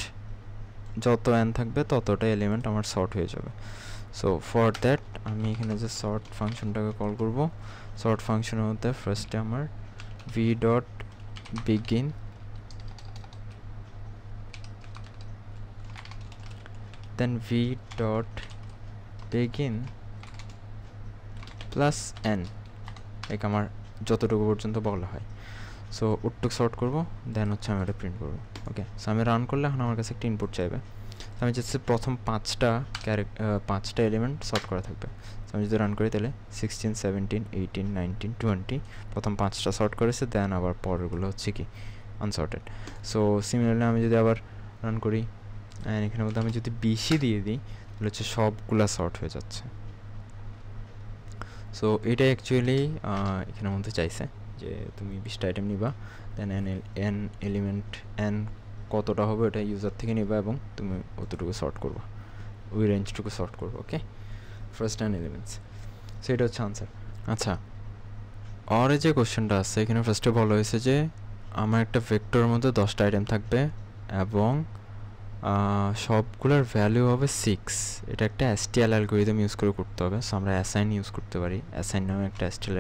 যত এন থাকবে ততটা এলিমেন্ট আমার সর্ট হয়ে যাবে। সো ফর দ্যাট আমি এখানে যে সর্ট ফাংশনটাকে কল করব, সর্ট ফাংশনের মধ্যে ফার্স্টে আমার V dot begin then V dot begin plus N, এক আমার যতটুকু পর্যন্ত বলা হয়। সো ওটুক সর্ট করব, দেন হচ্ছে আমি ওটা প্রিন্ট করব। ওকে, সো আমি রান করলে এখন আমার কাছে একটা ইনপুট চাইবে, আমি যাচ্ছি প্রথম 5টা এলিমেন্ট সর্ট করা থাকবে। আমি যদি রান করি তাহলে 16, 17, 18, 19, 20 প্রথম 5টা সর্ট করেছে, দেন আবার পরেরগুলো হচ্ছে কি আনসর্টেড। সো সিমিলারলি আমি যদি আবার রান করি, এখানের মধ্যে আমি যদি 20 দিয়ে দিই তাহলে হচ্ছে সবগুলা সর্ট হয়ে যাচ্ছে। সো এটা অ্যাকচুয়ালি এখানের মধ্যে চাইছে যে তুমি 20টা আইটেম নিবা, দেন এন এলিমেন্ট এন কতটা হবে ওটা ইউজার থেকে নিবা এবং তুমি অতটুকু সর্ট করবা, ওই রেঞ্জটুকু সর্ট করবো। ওকে, ফার্স্ট এন এলিমেন্টস, সো এটা হচ্ছে আনসার। আচ্ছা, আর যে কোশ্চেনটা আছে এখানে ফার্স্টে বলা হয়েছে যে আমার একটা ভেক্টরের মধ্যে 10টা আইটেম থাকবে এবং সবগুলোর ভ্যালু হবে 6। এটা একটা STL অ্যালগরিদম ইউজ করে করতে হবে। সো আমরা অ্যাসাইন ইউজ করতে পারি, অ্যাসাইন নামে একটা STL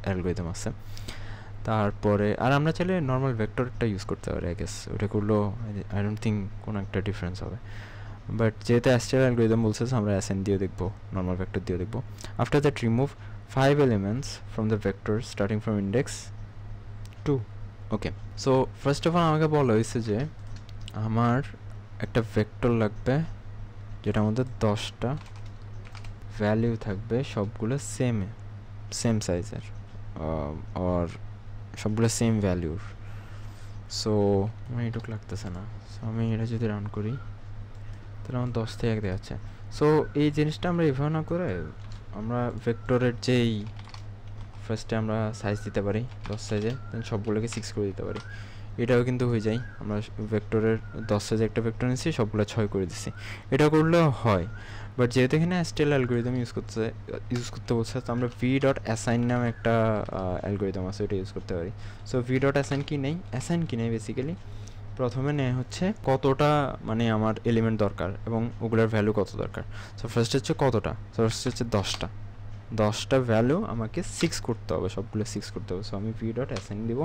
অ্যালগরিদম আছে। তারপরে আর আমরা চাইলে নর্মাল ভেক্টরটা ইউজ করতে পারি, আই গেস ওটা করলেও আই ডোন্ট থিঙ্ক কোনো একটা ডিফারেন্স হবে, বাট যেহেতু STL অ্যালগরিদম বলছে আমরা অ্যাসাইন দিয়ে দেখবো, নর্মাল ভেক্টর দিয়ে দেখবো। After that remove 5 elements from the vector starting from index 2. Okay, so first of all আমাকে বলা হয়েছে যে আমার একটা ভেক্টর লাগবে যেটার মধ্যে 10টা ভ্যালু থাকবে, সবগুলো সেম সাইজের আর সবগুলো সেম ভ্যালুর। সো আমার এটুকু লাগতেছে না, সো আমি এটা যদি রান করি তাহলে আমার 10 থেকে 1 দেখাচ্ছে। সো এই জিনিসটা আমরা এভাবে না করে আমরা ভেক্টরের যেই ফার্স্টে আমরা সাইজ দিতে পারি 10 সাইজে, দেন সবগুলোকে 6 করে দিতে পারি, এটাও কিন্তু হয়ে যায়। আমরা ভেক্টরের 10 সাইজে একটা ভেক্টর নিচ্ছি, সবগুলো 6 করে দিচ্ছি, এটা করলেও হয়। বাট যেহেতু এখানে STL অ্যালগরিদম ইউজ করতে বলছে, তো আমরা v.assign নামে একটা অ্যালগরিদম আছে, ওটা ইউজ করতে পারি। সো v.assign কি নেই, অ্যাসাইন কি নেই, বেসিক্যালি প্রথমে নেয় হচ্ছে কতটা মানে আমার এলিমেন্ট দরকার এবং ওগুলোর ভ্যালু কত দরকার। সো ফার্স্ট হচ্ছে কতটা, সো ফার্স্ট হচ্ছে 10টা ভ্যালু আমাকে 6 করতে হবে, সবগুলো 6 করতে হবে। সো আমি v.assign দিব,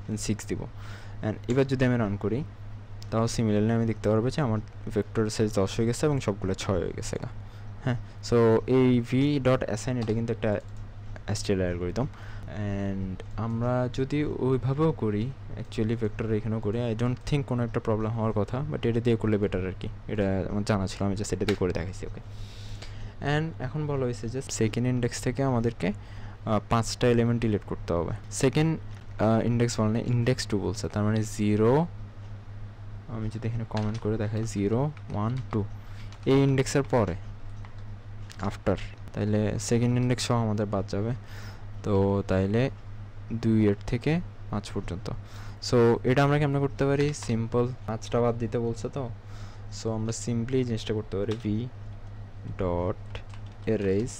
দেন 6 দিব, অ্যান্ড এবার যদি আমি রান করি তাও সিমিলারলি আমি দেখতে পারবো যে আমার ভেক্টরের সাইজ 10 হয়ে গেছে এবং সবগুলো 6 হয়ে গেছে। হ্যাঁ, সো এই v.assign এটা কিন্তু একটা STL অ্যালগরিদম, অ্যান্ড আমরা যদি ওইভাবেও করি অ্যাকচুয়ালি ভেক্টর এখানেও করি, আই ডোন্ট থিঙ্ক কোনো একটা প্রবলেম হওয়ার কথা, বাট এটা দিয়ে করলে বেটার আর কি, এটা আমার জানা ছিল, আমি জাস্ট এটা দিয়ে করে দেখাইছি। ওকে, অ্যান্ড এখন বলা হয়েছে যে সেকেন্ড ইন্ডেক্স থেকে আমাদেরকে 5টা এলিমেন্ট ডিলিট করতে হবে। সেকেন্ড ইন্ডেক্স বলে ইন্ডেক্স 2 বলছে, তার মানে 0, আমি যদি এখানে কমেন্ট করে দেখাই 0 1 2 এই ইন্ডেক্সের পরে আফটার, তাইলে সেকেন্ড ইন্ডেক্স সহ আমাদের বাদ যাবে। তো তাইলে 2 এর থেকে 5 পর্যন্ত। সো এটা আমরা কেমন করতে পারি, সিম্পল 5টা বাদ দিতে বলছে তো, সো আমরা সিম্পলি জিনিসটা করতে পারি V dot erase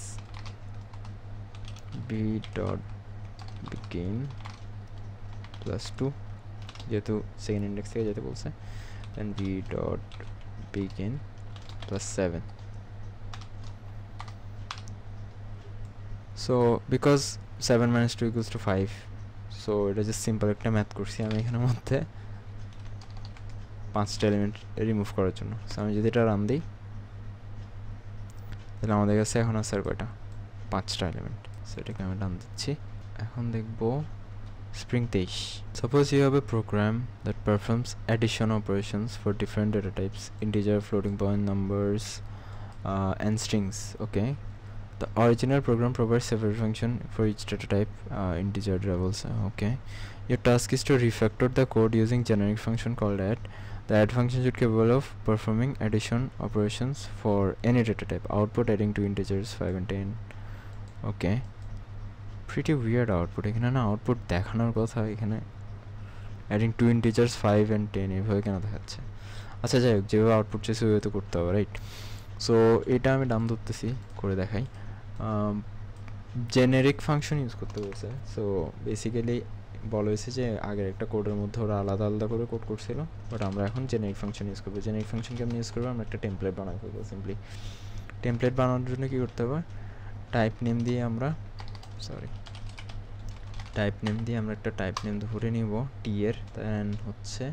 V dot begin plus 2, যেহেতু সেকেন্ড ইন্ডেক্স থেকে যেতে বলছে, then V dot begin plus 7। So because 7 minus 2 equals to 5, so এটা জাস্ট সিম্পল একটা ম্যাথ করছি আমি এখানের মধ্যে 5টা এলিমেন্ট রিমুভ করার জন্য। সো আমি যদি এটা রান দিই, তাহলে আমাদের কাছে এখন আছে আর কয়টা, 5টা এলিমেন্ট। সো এটাকে আমি রান দিচ্ছি, এখন দেখবো Spring 23. Suppose you have a program that performs addition operations for different data types, integer, floating point, numbers, and strings. Okay, the original program provides separate function for each data type, integer levels. Okay, your task is to refactor the code using generic function called add. The add function should be capable of performing addition operations for any data type. Output adding to integers 5 and 10. Okay, pretty weird output. এখানে না output দেখানোর কথা, এখানে adding 2 integers 5 and 10 এইভাবে কেন দেখাচ্ছে? আচ্ছা যাই হোক, যেভাবে আউটপুট চাইছে ওইভাবে তো করতে হবে, রাইট? সো এটা আমি ডান ধরতেছি, করে দেখাই। জেনেরিক ফাংশন ইউজ করতে বলছে। সো বেসিক্যালি বলা হয়েছে যে আগের একটা কোডের মধ্যে ওরা আলাদা আলাদা করে কোড করছিল, বাট আমরা এখন জেনেরিক ফাংশন ইউজ করবো। জেনেরিক ফাংশন কেমন ইউজ করবো, আমরা একটা টেমপ্লেট বানাই ফেলবো সিম্পলি। টেমপ্লেট বানানোর জন্য কী করতে হবে, টাইপ নেম দিয়ে আমরা একটা টাইপ নেম ধরে নিব টি এর, দেন হচ্ছে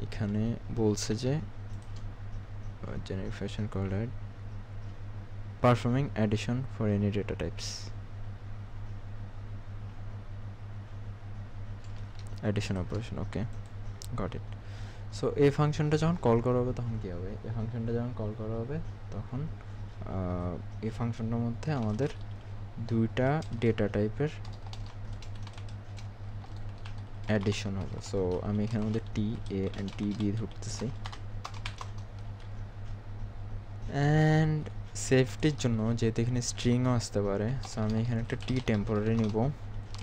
এখানে বলছে যে generate function called add performing addition for any data types, addition operation. Okay, got it. So এই ফাংশনটা যখন কল করা হবে তখন কী হবে, এই ফাংশনটা যখন কল করা হবে তখন এই ফাংশনটার মধ্যে আমাদের 2টা ডেটা টাইপের অ্যাডিশন হবে। সো আমি এখানের মধ্যে টি এ অ্যান্ড টি বি ধরতেছি, অ্যান্ড সেফটির জন্য যেহেতু এখানে স্ট্রিংও আসতে পারে, সো আমি এখানে একটা টি টেম্পোরারি নিব,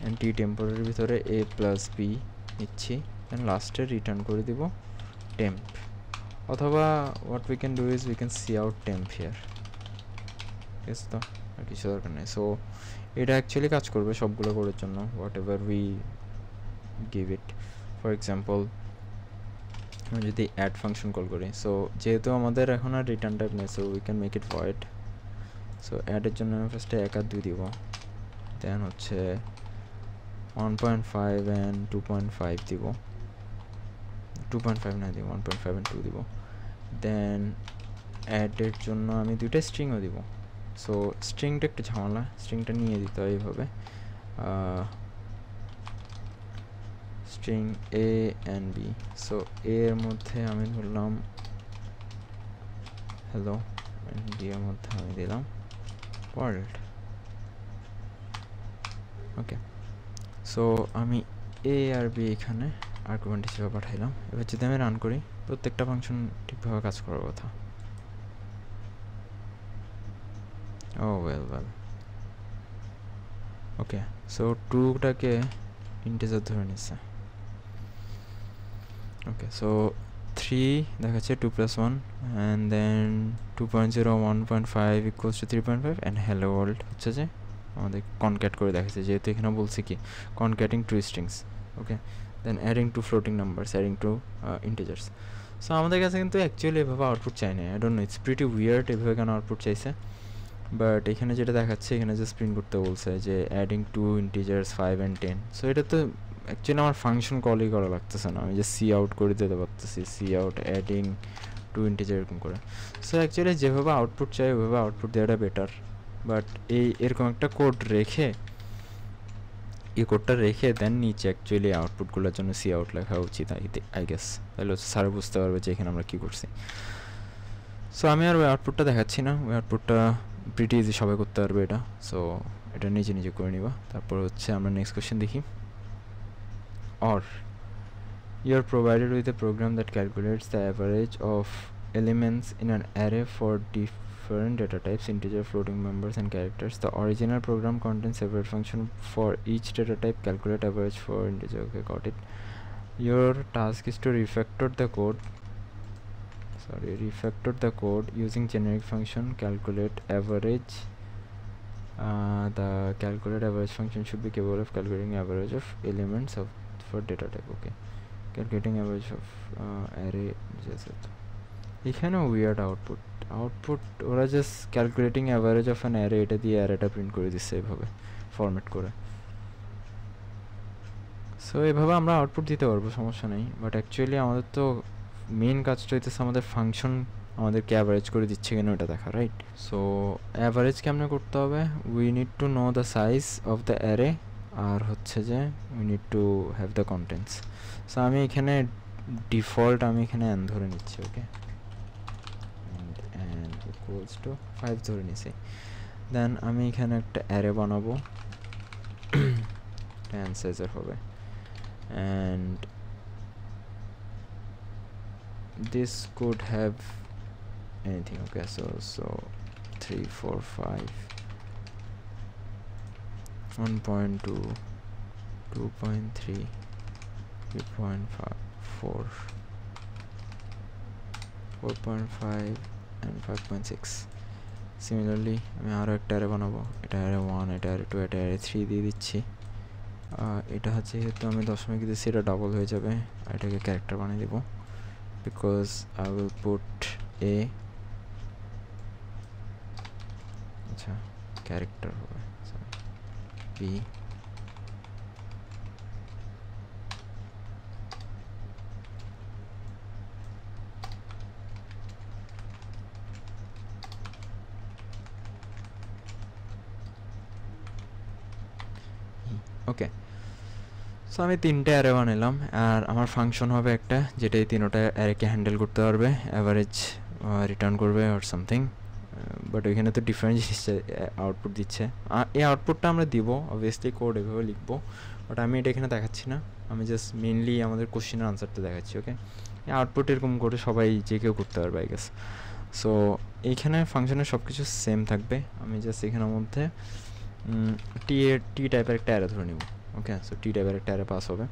অ্যান্ড টি টেম্পোরারির ভিতরে এ প্লাস বি নিচ্ছি, অ্যান্ড লাস্টে রিটার্ন করে দিব টেম্প, অথবা what we can do is we can cout temp here. ঠিক আছে, তো আর কিছু দরকার নেই। সো এটা অ্যাকচুয়ালি কাজ করবে সবগুলো কোডের জন্য, whatever we give it. For example, আমি যদি add function কল করি, সো যেহেতু আমাদের এখন আর রিটার্ন টাইপ নেই, so we can make it void. So add এর জন্য আমি ফার্স্টে 1 আর 2 দিব, দেন হচ্ছে 1.5 and 2.5 দিব, 2.5 না দিব, 1.5 and 2 দিব। দেন অ্যাড এর জন্য আমি 2টা স্ট্রিংও দিব। সো স্ট্রিংটা একটু ঝামেলা, স্ট্রিংটা নিয়ে দিতে হয় এইভাবে, string A and B. So এর মধ্যে আমি ধরলাম হ্যালো, বি এর মধ্যে আমি দিলাম ওয়ার্ল্ড। ওকে, সো আমি এ আর বি এখানে আর্গুমেন্ট হিসেবে পাঠাইলাম। এবার যদি আমি রান করি, প্রত্যেকটা ফাংশন ঠিকভাবে কাজ করার কথা। Oh well. ওকে, সো 2টাকে ইন্টিজার ধরে নিচ্ছে। ওকে, সো 3 দেখাচ্ছে 2 + 1, and then 2.0 1.5 equals to 3.5, and hello world হচ্ছে যে আমাদের কনক্যাট করে দেখাচ্ছে, যেহেতু এখানে বলছে কি concatenating 2 strings। Okay, then adding two floating numbers, adding two integers. So আমাদের কাছে কিন্তু অ্যাকচুয়ালি এভাবে আউটপুট চাই না, I don't know, it's pretty weird এভাবে কেন আউটপুট চাইছে। বাট এখানে যেটা দেখাচ্ছে, এখানে যে প্রিন্ট করতে বলছে যে adding two integers 5 and 10। So এটা তো অ্যাকচুয়ালি আমার ফাংশন কলই করা লাগতেছে না, আমি যে সি আউট করে দিতে পারতেছি, cout adding two integer এরকম করে। সো অ্যাকচুয়ালি যেভাবে আউটপুট চাই ওইভাবে আউটপুট দেওয়াটা বেটার। বাট এরকম একটা কোড রেখে, এই কোডটা রেখে দেন নিচে অ্যাকচুয়ালি আউটপুটগুলোর জন্য সি আউট লেখা উচিত আই গেস, তাহলে স্যার বুঝতে পারবে যে এখানে আমরা কী করছি। সো আমি আর ওই আউটপুটটা দেখাচ্ছি না, ওই আউটপুটটা প্রিটি ইজি, সবাই করতে পারবে এটা। সো এটা নিজে করে নিবা। তারপর হচ্ছে আমরা নেক্সট কোয়েশ্চেন দেখি। or you're provided with a program that calculates the average of elements in an array for different data types, integer, floating, numbers and characters. The original program contains separate function for each data type. Calculate average for integer. Okay, got it. Your task is to refactor the code using generic function calculate average. The calculate average function should be capable of calculating average of elements of for data type. Okay, calculating average of array. এখানে weird output ওরা just calculating average of an array এটা দিয়ে অ্যারেটা print করে দিচ্ছে এভাবে format করে। So এভাবে আমরা আউটপুট দিতে পারবো, সমস্যা নেই, বাট অ্যাকচুয়ালি আমাদের তো মেইন কাজটা হইতেছে আমাদের ফাংশন আমাদেরকে অ্যাভারেজ করে দিচ্ছে কিনা ওটা দেখা, রাইট? সো অ্যাভারেজ কেমনে করতে হবে? We need to know the size of the array, আর হচ্ছে যে we need to have the contents. So আমি এখানে ডিফল্ট আমি এখানে n ধরে নিচ্ছি। ওকে, n ইকুয়ালস টু 5 ধরে নিছি। দেন আমি এখানে একটা অ্যারে বানাবো, 10 সাইজের হবে, and this could have anything. Okay, so 3 4 5 1.2 2.3 3.5 4 4.5 and 5.6. Similarly আমি আরো একটা অ্যারে বানাবো, এটা অ্যারে 1, এটা অ্যারে 2, এটা অ্যারে 3 দিয়ে দিচ্ছি। এটা হচ্ছে যেহেতু আমি দশমিক দিচ্ছি এটা ডাবল হয়ে যাবে, আর এটাকে ক্যারেক্টার বানিয়ে দেবো, because I will put a, আচ্ছা ক্যারেক্টার হবে বি, ওকে। সো আমি তিনটে অ্যারে বানালাম, আর আমার ফাংশন হবে একটা যেটা এই তিনটা অ্যারেকে হ্যান্ডেল করতে পারবে, অ্যাভারেজ রিটার্ন করবে অর সামথিং, বাট ওইখানে তো ডিফারেন্ট জিনিস আউটপুট দিচ্ছে। এই আউটপুটটা আমরা দিব, অবভিয়াসলি কোড এভাবে লিখবো, বাট আমি এটা এখানে দেখাচ্ছি না, আমি জাস্ট মেনলি আমাদের কোশ্চেনের আনসারটা দেখাচ্ছি। ওকে, এই আউটপুট এরকম করে সবাই যে কেউ করতে পারবে আই গেস। সো এইখানে ফাংশনের সব কিছু সেম থাকবে, আমি জাস্ট এখানের মধ্যে টি টাইপের একটা অ্যারে ধরে নিব। ওকে, সো টি টাইপের একটা অ্যারে পাস হবে।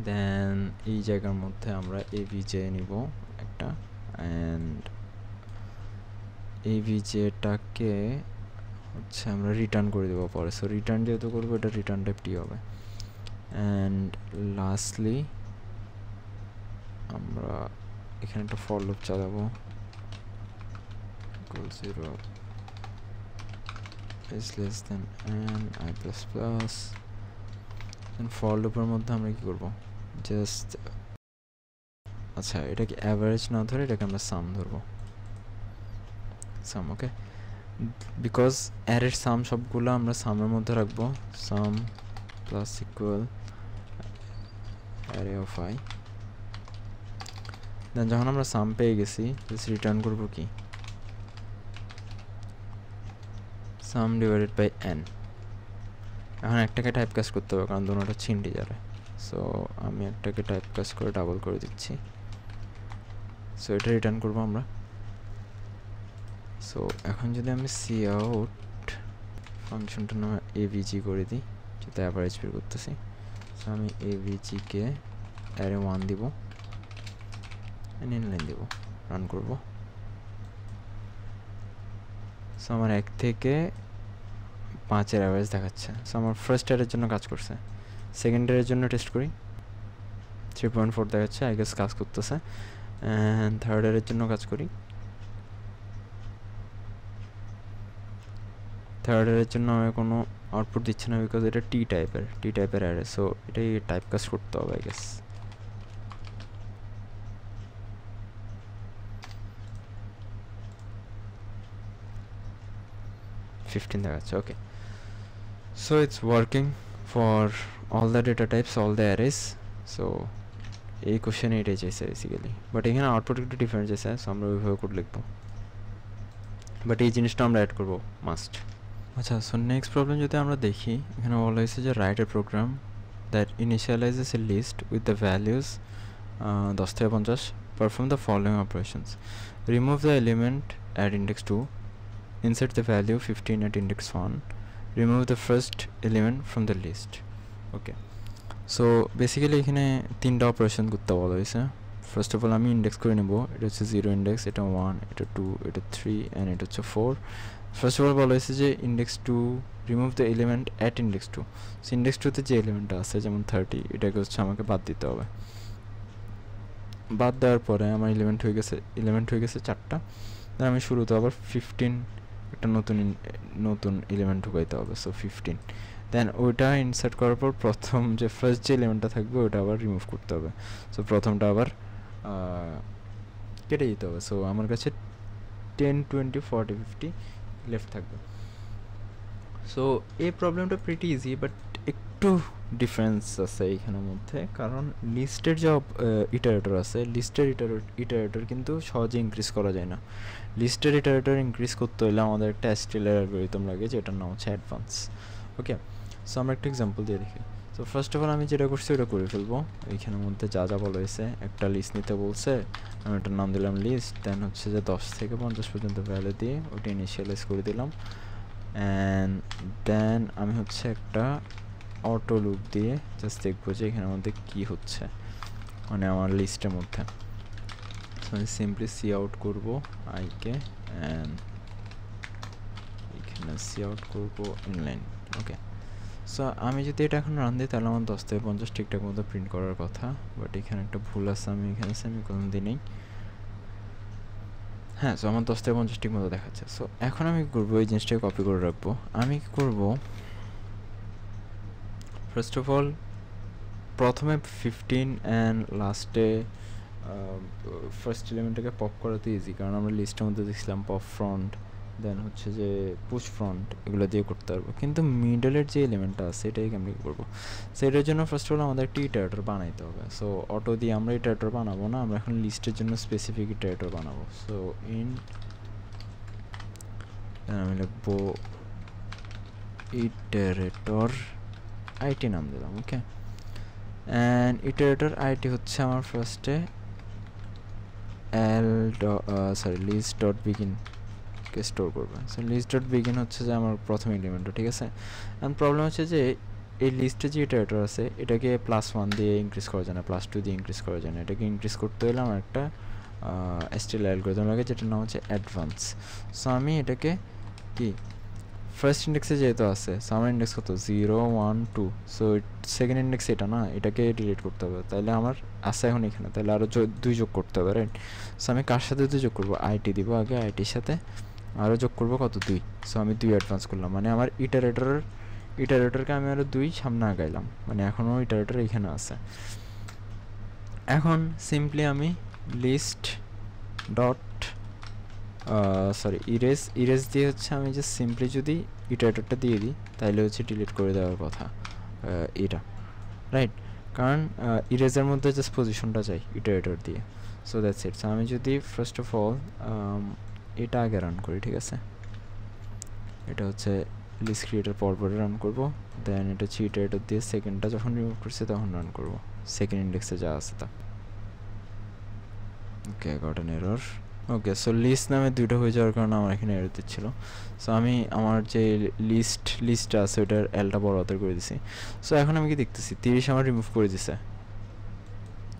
দেন এই জায়গার মধ্যে আমরা এভিজে নিব একটা, অ্যান্ড এভিজেটাকে হচ্ছে আমরা রিটার্ন করে দেবো পরে। সো রিটার্ন যেহেতু করবো এটা রিটার্ন টাইপ টি হবে। অ্যান্ড লাস্টলি আমরা এখানে একটা ফর লুপ চালাবো, =0 is less than n I plus plus, and for লুপের মধ্যে আমরা কি করব, জাস্ট আচ্ছা এটাকে অ্যাভারেজ না ধরে এটাকে আমরা সাম ধরবো, সাম। ওকে, বিকজ অ্যারের সাম সবগুলো আমরা সামের মধ্যে রাখবো, সাম plus equal array of i। দেন যখন আমরা সাম পেয়ে গেছি জাস্ট রিটার্ন করবো কি, সাম ডিভাইডেড বাই n। এখন একটাকে টাইপ কাজ করতে হবে কারণ দুটোটা হচ্ছে ইন্টিজারে, সো আমি একটাকে টাইপ কাজ করে ডাবল করে দিচ্ছি। সো এটা রিটার্ন করবো আমরা। সো এখন যদি আমি সি আউট ফাংশনটার নামে এভিজি করে দিই, যেটা অ্যাভারেজ বের করতেছি, সো আমি এভিজিকে অ্যারে 1 দিব, ইনলাইন দিব, রান করব। সো আমার 1 থেকে 5-এর অ্যাভারেজ দেখাচ্ছে। সো আমার ফার্স্ট অ্যারের জন্য কাজ করছে, সেকেন্ড অ্যারের জন্য টেস্ট করি, 3.4 দেখাচ্ছে, আই গেস কাজ করতেছে। অ্যান্ড থার্ড অ্যারের জন্য কাজ করি, থার্ড অ্যারের জন্য আমি কোনো আউটপুট দিচ্ছে না, বিকজ এটা টি টাইপের অ্যারে, সো এটাই টাইপ কাজ করতে হবে আই গেস। দেখাচ্ছে। ওকে, so it's working for all the data types, all the arrays. so এই কোশ্চেনে এটাই চাইছে বেসিক্যালি, বাট এখানে আউটপুট একটু ডিফারেন্ট চাইছে, সো আমরা ওইভাবে কোড লিখবো, বাট এই জিনিসটা আমরা অ্যাড করবো মাস্ট। আচ্ছা, সো নেক্সট প্রবলেম যদি আমরা দেখি, এখানে বলা হয়েছে যে write a program that initializes a list with the values 10 থেকে 50. Perform the following operations: remove the element at index 2, insert the value 15 at index 1, remove the first element from the list. Okay, so basically এখানে তিনটা operation করতে বলা হয়েছে। First of all আমি index করে নেব, এটা হচ্ছে 0 ইন্ডেক্স, এটা 1, এটা 2, এটা 3 অ্যান্ড এটা হচ্ছে 4। ফার্স্ট অফ অল বলা হয়েছে যে index 2 remove the element at index 2। So index 2তে যে এলিমেন্টটা আছে যেমন 30, এটাকে হচ্ছে আমাকে বাদ দিতে হবে। বাদ দেওয়ার পরে আমার এলিমেন্ট হয়ে গেছে 4টা। দেন আমি শুরুতে আবার 15 একটা নতুন এলিমেন্ট ঢুকাইতে হবে, সো 15। দেন ওইটা ইনসার্ট করার পর প্রথম যে ফার্স্ট যে এলিমেন্টটা থাকবে ওটা আবার রিমুভ করতে হবে। সো প্রথমটা আবার কেটে দিতে হবে। সো আমার কাছে 10, 20, 40, 50 লেফট থাকবে। সো এই প্রবলেমটা প্রিটি ইজি, বাট একটু ডিফারেন্স আছে এইখানের মধ্যে, কারণ লিস্টের যে ইটারেটর আছে, লিস্টের ইটারেটর কিন্তু সহজে ইনক্রিজ করা যায় না। লিস্টের ইটারেটর ইনক্রিজ করতে হলে আমাদের একটা STL অ্যালগরিদম লাগে, যেটার নাম হচ্ছে অ্যাডভান্স। ওকে, সো আমরা একটা এক্সাম্পল দিয়ে দেখি। সো ফার্স্ট অফ অল আমি যেটা করছি ওটা করে ফেলবো। এইখানের মধ্যে যা যা বলা হয়েছে, একটা লিস্ট নিতে বলছে, আমি ওটার নাম দিলাম লিস্ট। দেন হচ্ছে যে 10 থেকে 50 পর্যন্ত ভ্যালু দিয়ে ওটা ইনিশিয়ালাইজ করে দিলাম। অ্যান্ড দেন আমি হচ্ছে একটা অটো লুপ দিয়ে জাস্ট দেখবো যে এখানের মধ্যে কী হচ্ছে, মানে আমার লিস্টের মধ্যে। সো আমি সিম্পলি সি আউট করবো আইকে, অ্যান্ড এখানে সি আউট করবো ইনলাইন। ওকে, সো আমি যদি এটা এখন রান দিই তাহলে আমার 10 থেকে 50 ঠিকঠাক মতো প্রিন্ট করার কথা, বাট এখানে একটা ভুল আছে, আমি এখানে সেমিকোলন দিই নেই। হ্যাঁ, সো আমার 10 থেকে 50 ঠিক মতো দেখাচ্ছে। সো এখন আমি করবো এই জিনিসটাকে কপি করে রাখবো। আমি কি করবো, ফার্স্ট অফ অল প্রথমে 15 অ্যান্ড লাস্টে ফার্স্ট এলিমেন্টটাকে পপ করাতে ইজি, কারণ আমরা লিস্টের মধ্যে দেখছিলাম পপ ফ্রন্ট, দেন হচ্ছে যে পুশ ফ্রন্ট, এগুলো দিয়ে করতে পারবো। কিন্তু মিডলের যে এলিমেন্টটা আছে এটাই কেমনি করবো, সেটার জন্য ফার্স্ট অফ অল আমাদের একটা ইটারেটর বানাইতে হবে। সো অটো দিয়ে আমরা ইটারেটর বানাবো না, আমরা এখন লিস্টের জন্য স্পেসিফিক ইটারেটর বানাবো। সো আমি লিখবো ইটারেটর আইটি নাম দিলাম। ওকে, অ্যান্ড ইটারেটর আইটি হচ্ছে আমার ফার্স্টে লিস্ট ডট বিগিন কে স্টোর করবে। সো লিস্ট ডট বিগিন হচ্ছে যে আমার প্রথম এলিমেন্টটা, ঠিক আছে। অ্যান্ড প্রবলেম হচ্ছে যে এই লিস্টে যে ইটারেটর আছে এটাকে +1 দিয়ে ইনক্রিজ করা যায় না, +2 দিয়ে ইনক্রিজ করা যায় না। এটাকে ইনক্রিজ করতে হলে আমার একটা STL অ্যালগরিদম লাগে, যেটার নাম হচ্ছে অ্যাডভান্স। সো আমি এটাকে কি ফার্স্ট ইন্ডেক্সে যেহেতু আছে, সো আমার ইন্ডেক্স কত 0, 1, 2, সো সেকেন্ড ইন্ডেক্স এটা না, এটাকে ডিলিট করতে হবে। তাহলে আমার আছে এখন এখানে, তাহলে আরও 2 যোগ করতে হবে, রাইট। সো আমি কার সাথে 2 যোগ করবো, আইটি দিব আগে, আইটির সাথে আরও যোগ করবো কত 2। সো আমি 2 অ্যাডভান্স করলাম, মানে আমার ইটারেটরকে আমি আরও 2 সামনে আগাইলাম, মানে এখনও ইটারেটর এখানে আছে। এখন সিম্পলি আমি লিস্ট ডট ইরেজ দিয়ে হচ্ছে আমি যে সিম্পলি যদি ইটারেটরটা দিয়ে দিই তাহলে হচ্ছে ডিলিট করে দেওয়ার কথা এটা, রাইট। কারণ ইরেজের মধ্যে জাস্ট পজিশনটা চাই ইটারেটর দিয়ে। So that's it. সো আমি যদি ফার্স্ট অফ অল এটা আগে রান করি, ঠিক আছে, এটা হচ্ছে লিস্ট ক্রিয়েটার পরপরে রান করব। দেন এটা হচ্ছে ইটারেটর দিয়ে সেকেন্ডটা যখন রিমুভ করছে তখন রান করব, সেকেন্ড ইন্ডেক্সে যা আছে তা। Okay, got an error. Okay, so list নামে 2টা হয়ে যাওয়ার কারণে আমার এখানে এরর দিচ্ছিল। সো আমি আমার যে লিস্টটা আছে ওটার এলটা বড় হাতের করে দিছি। সো এখন আমি কি দেখতেছি 30 আমার রিমুভ করে দিছে,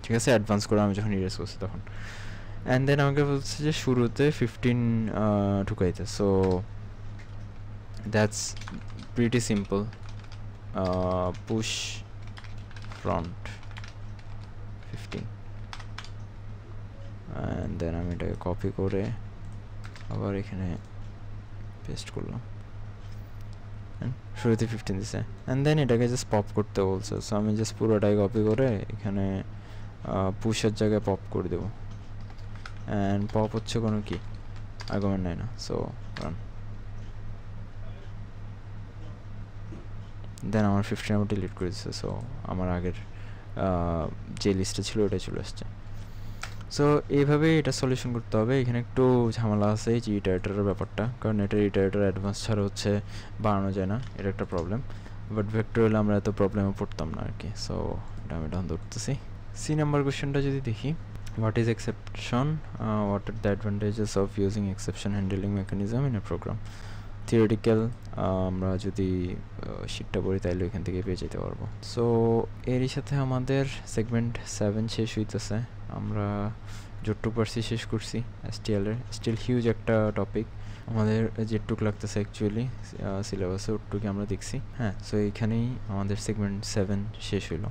ঠিক আছে, অ্যাডভান্স করে আমি যখন ইরেজ করছি তখন। অ্যান্ড দেন আমাকে বলছে যে শুরুতে 15 ঢুকাইতে। So that's pretty simple, push front 15, and then আমি এটাকে কপি করে আবার এখানে পেস্ট করলাম, শুরুতে 15 দিছে। অ্যান্ড দেন এটাকে জাস্ট পপ করতে বলছে। সো আমি জাস্ট পুরোটাই কপি করে এখানে পুশের জায়গায় পপ করে দেবো। অ্যান্ড পপ হচ্ছে কোনো কি আর্গুমেন্ট নেয় না। So run. দেন আমার 15 আমি ডিলিট করে দিচ্ছে। সো আমার আগের যে লিস্টে ছিল ওটাই চলে আসছে। সো এইভাবে এটা সলিউশন করতে হবে। এখানে একটু ঝামেলা আছে যে ইটারেটরের ব্যাপারটা, কারণ এটা ইটারেটর অ্যাডভান্স ছাড়া হচ্ছে বাড়ানো যায় না, এটা একটা প্রবলেম। বাট ভেক্টর হলে আমরা এত প্রবলেমে পড়তাম না আর কি। সো এটা আমি ডাউন ধরতেছি। সি নাম্বার কোয়েশ্চেনটা যদি দেখি, what is exception, what are the advantages of using exception handling mechanism in a program. Theoretical আমরা যদি শিটটা পড়ি তাইলে ওইখান থেকে পেয়ে যেতে পারবো। সো এরই সাথে আমাদের সেগমেন্ট 7 শেষ হইতেছে। আমরা যতটুকু পারছি শেষ করছি এসটিএলের। স্টিল হিউজ একটা টপিক, আমাদের যেটুক লাগতেছে অ্যাকচুয়ালি সিলেবাসে ওটুকুই আমরা দেখছি। হ্যাঁ, সো এইখানেই আমাদের সেগমেন্ট 7 শেষ হইলো।